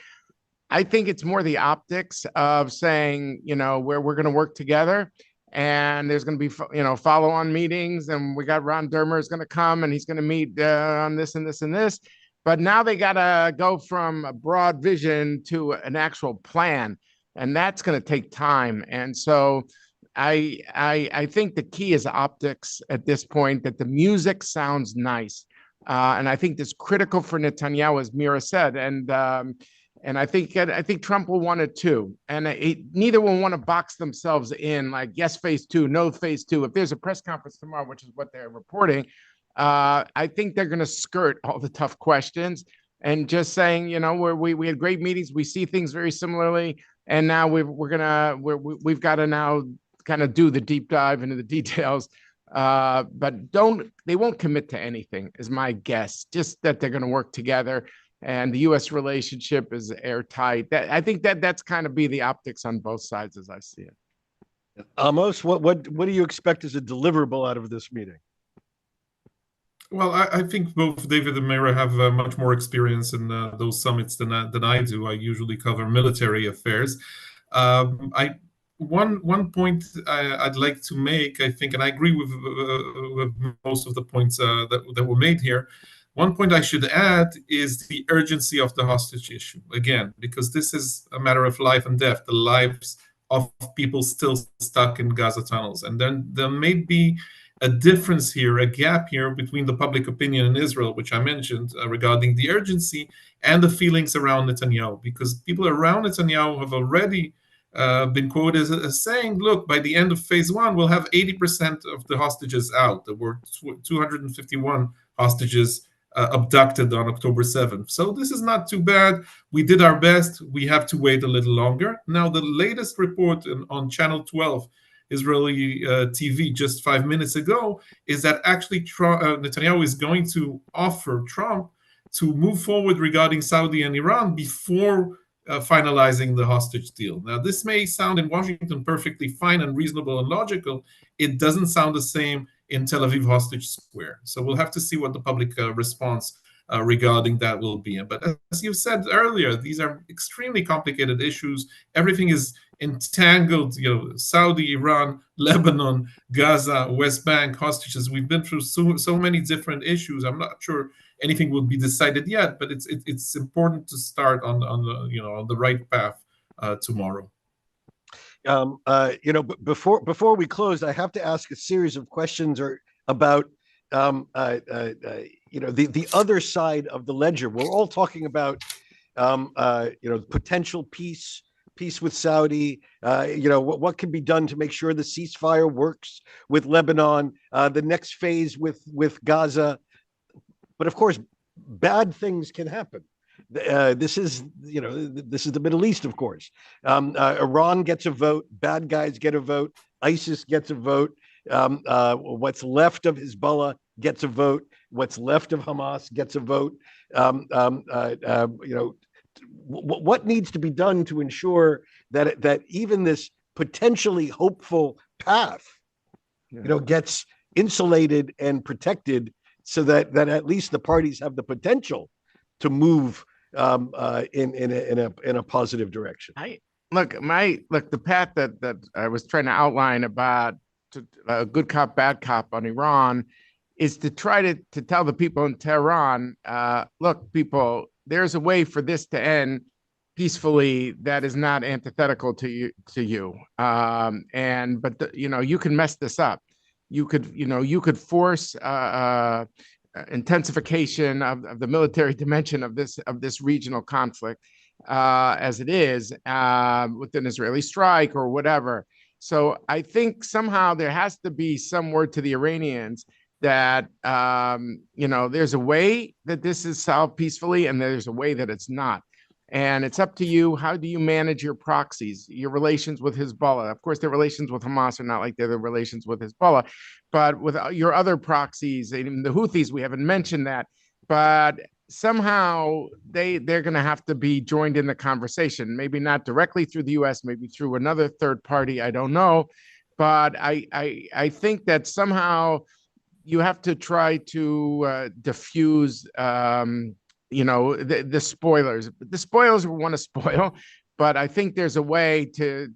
[SPEAKER 4] I think it's more the optics of saying, where we're going to work together. And there's going to be, follow-on meetings, and we got Ron Dermer is going to come, and he's going to meet on this and this and this. But now they got to go from a broad vision to an actual plan, and that's going to take time. And so I think the key is optics at this point, that the music sounds nice. And I think that's critical for Netanyahu, as Mira said. And I think Trump will want it too. And neither will want to box themselves in like, yes, phase 2, no phase 2. If there's a press conference tomorrow, which is what they're reporting, I think they're going to skirt all the tough questions and just saying, we had great meetings. We see things very similarly. And now we've got to now kind of do the deep dive into the details. But they won't commit to anything, is my guess, just that they're going to work together. And the U.S. relationship is airtight. I think that's kind of be the optics on both sides as I see it.
[SPEAKER 1] Amos, what do you expect as a deliverable out of this meeting?
[SPEAKER 3] Well, I think both David and Mira have much more experience in those summits than I do. I usually cover military affairs. One point I'd like to make, I think, and I agree with most of the points that were made here. One point I should add is the urgency of the hostage issue, again, because this is a matter of life and death, the lives of people still stuck in Gaza tunnels. And then there may be a difference here, a gap here between the public opinion in Israel, which I mentioned regarding the urgency, and the feelings around Netanyahu, because people around Netanyahu have already been quoted as saying, look, by the end of phase 1, we'll have 80% of the hostages out. There were 251 hostages abducted on October 7th. So this is not too bad. We did our best. We have to wait a little longer. Now, the latest report on Channel 12, Israeli TV, just 5 minutes ago, is that actually Netanyahu is going to offer Trump to move forward regarding Saudi and Iran before finalizing the hostage deal. Now, this may sound in Washington perfectly fine and reasonable and logical. It doesn't sound the same in Tel Aviv hostage square. So we'll have to see what the public response regarding that will be. But as you said earlier, these are extremely complicated issues. Everything is entangled, Saudi, Iran, Lebanon, Gaza, West Bank, hostages. We've been through so many different issues. I'm not sure anything will be decided yet, but it's important to start on the right path tomorrow.
[SPEAKER 1] Before we close, I have to ask a series of questions about the other side of the ledger. We're all talking about potential peace with Saudi. What can be done to make sure the ceasefire works with Lebanon, the next phase with Gaza. But of course, bad things can happen. This is the Middle East, of course. Iran gets a vote. Bad guys get a vote. ISIS gets a vote. What's left of Hezbollah gets a vote. What's left of Hamas gets a vote. What needs to be done to ensure that even this potentially hopeful path, gets insulated and protected, so that at least the parties have the potential to move in a positive direction.
[SPEAKER 4] The path that I was trying to outline about good cop, bad cop on Iran is to try to tell the people in Tehran, look, people, there's a way for this to end peacefully that is not antithetical to you. But you can mess this up. You could force intensification of the military dimension of this regional conflict as it is with an Israeli strike or whatever. So I think somehow there has to be some word to the Iranians that there's a way that this is solved peacefully, and there's a way that it's not. And it's up to you. How do you manage your proxies, your relations with Hezbollah? Of course, their relations with Hamas are not like their relations with Hezbollah, but with your other proxies, even the Houthis, we haven't mentioned that. But somehow they're going to have to be joined in the conversation. Maybe not directly through the U.S., maybe through another third party. I don't know, but I think that somehow you have to try to diffuse. The spoilers. The spoilers we want to spoil, but I think there's a way to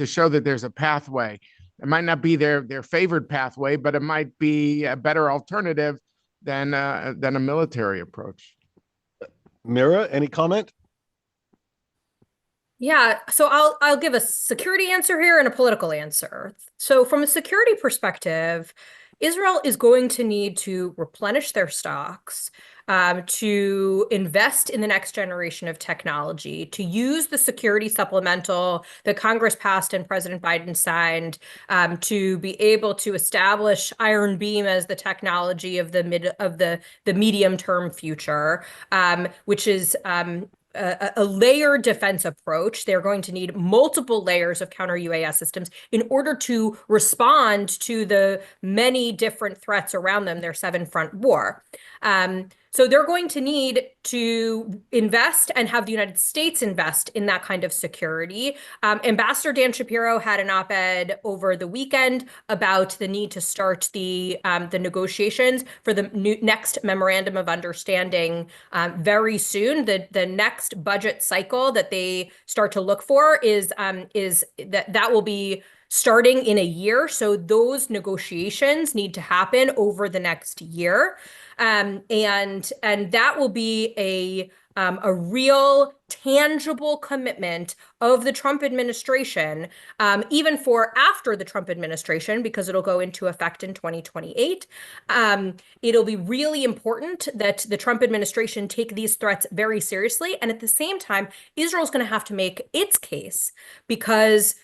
[SPEAKER 4] show that there's a pathway. It might not be their favored pathway, but it might be a better alternative than a military approach.
[SPEAKER 1] Mira, any comment?
[SPEAKER 2] Yeah, so I'll give a security answer here and a political answer. So from a security perspective, Israel is going to need to replenish their stocks, to invest in the next generation of technology, to use the security supplemental that Congress passed and President Biden signed, to be able to establish Iron Beam as the technology of the medium-term future, which is a layered defense approach. They're going to need multiple layers of counter UAS systems in order to respond to the many different threats around them, their seven-front war. So they're going to need to invest and have the United States invest in that kind of security. Ambassador Dan Shapiro had an op-ed over the weekend about the need to start the negotiations for the next memorandum of understanding very soon. The next budget cycle that they start to look for is that will be starting in a year. So those negotiations need to happen over the next year. And that will be a real tangible commitment of the Trump administration, even for after the Trump administration, because it'll go into effect in 2028. It'll be really important that the Trump administration take these threats very seriously. And at the same time, Israel's going to have to make its case, because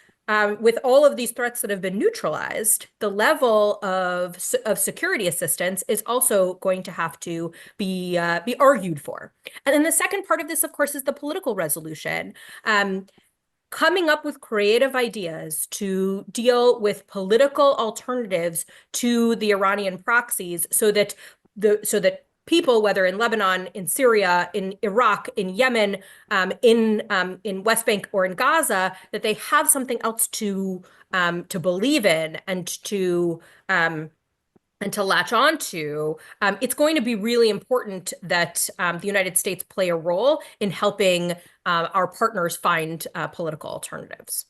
[SPEAKER 2] with all of these threats that have been neutralized, the level of security assistance is also going to have to be argued for. And then the second part of this, of course, is the political resolution. Coming up with creative ideas to deal with political alternatives to the Iranian proxies, so that people, whether in Lebanon, in Syria, in Iraq, in Yemen, in West Bank or in Gaza, that they have something else to believe in and to latch on to. It's going to be really important that the United States play a role in helping our partners find political alternatives.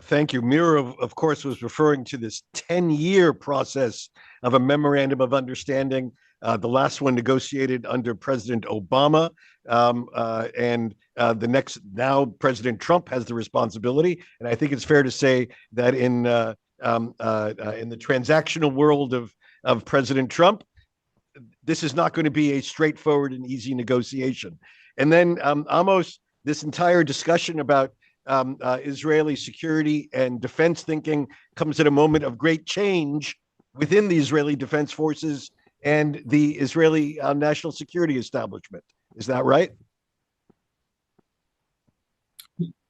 [SPEAKER 1] Thank you. Mira, of course, was referring to this 10-year process of a memorandum of understanding. The last one negotiated under President Obama, and the next, now President Trump has the responsibility. And I think it's fair to say that in the transactional world of President Trump, this is not going to be a straightforward and easy negotiation. And then Amos, this entire discussion about Israeli security and defense thinking comes at a moment of great change within the Israeli Defense Forces and the Israeli national security establishment. Is that right?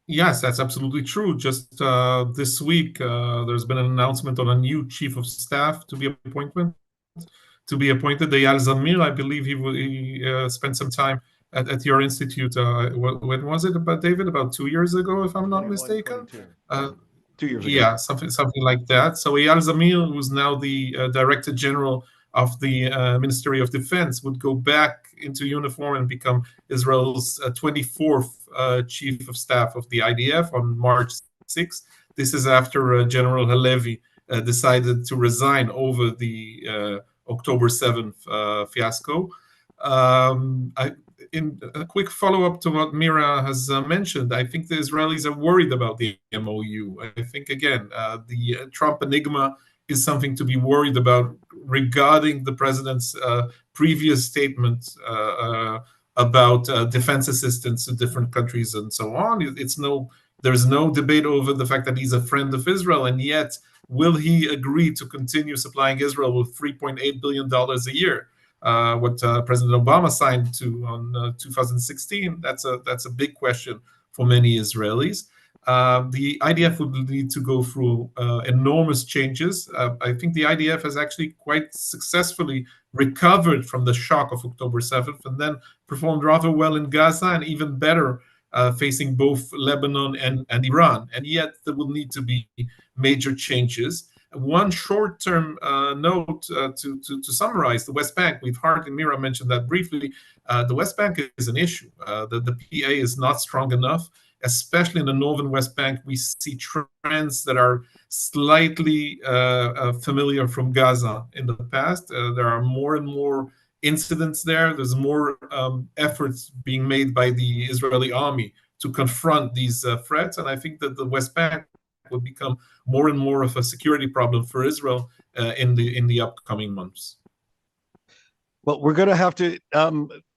[SPEAKER 3] Yes, that's absolutely true. Just this week, there's been an announcement on a new chief of staff to be appointed. Eyal Zamir, I believe he spent some time at your institute. When was it, about David? About 2 years ago, if I'm not mistaken.
[SPEAKER 1] 2 years ago.
[SPEAKER 3] Yeah, something like that. So Eyal Zamir, who's now the Director General of the Ministry of Defense, would go back into uniform and become Israel's 24th Chief of Staff of the IDF on March 6th. This is after General Halevi decided to resign over the October 7th fiasco. In a quick follow-up to what Mira has mentioned, I think the Israelis are worried about the MOU. I think, again, the Trump enigma is something to be worried about regarding the president's previous statement about defense assistance to different countries and so on. There's no debate over the fact that he's a friend of Israel, and yet will he agree to continue supplying Israel with $3.8 billion a year? What President Obama signed to on 2016, that's a big question for many Israelis. The IDF would need to go through enormous changes. I think the IDF has actually quite successfully recovered from the shock of October 7th and then performed rather well in Gaza and even better facing both Lebanon and Iran. And yet there will need to be major changes. One short-term note to summarize the West Bank. We've heard Mira mention that briefly. The West Bank is an issue. The PA is not strong enough, especially in the northern West Bank. We see trends that are slightly familiar from Gaza in the past. There are more and more incidents there. There's more efforts being made by the Israeli army to confront these threats. And I think that the West Bank will become more and more of a security problem for Israel in the upcoming months.
[SPEAKER 1] Well, we're going to have to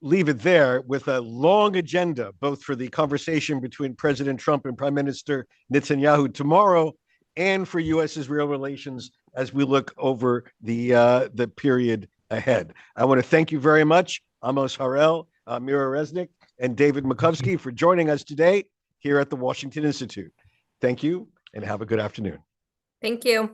[SPEAKER 1] leave it there with a long agenda, both for the conversation between President Trump and Prime Minister Netanyahu tomorrow, and for U.S.-Israel relations as we look over the period ahead. I want to thank you very much, Amos Harel, Mira Resnick, and David Makovsky for joining us today here at the Washington Institute. Thank you, and have a good afternoon.
[SPEAKER 2] Thank you.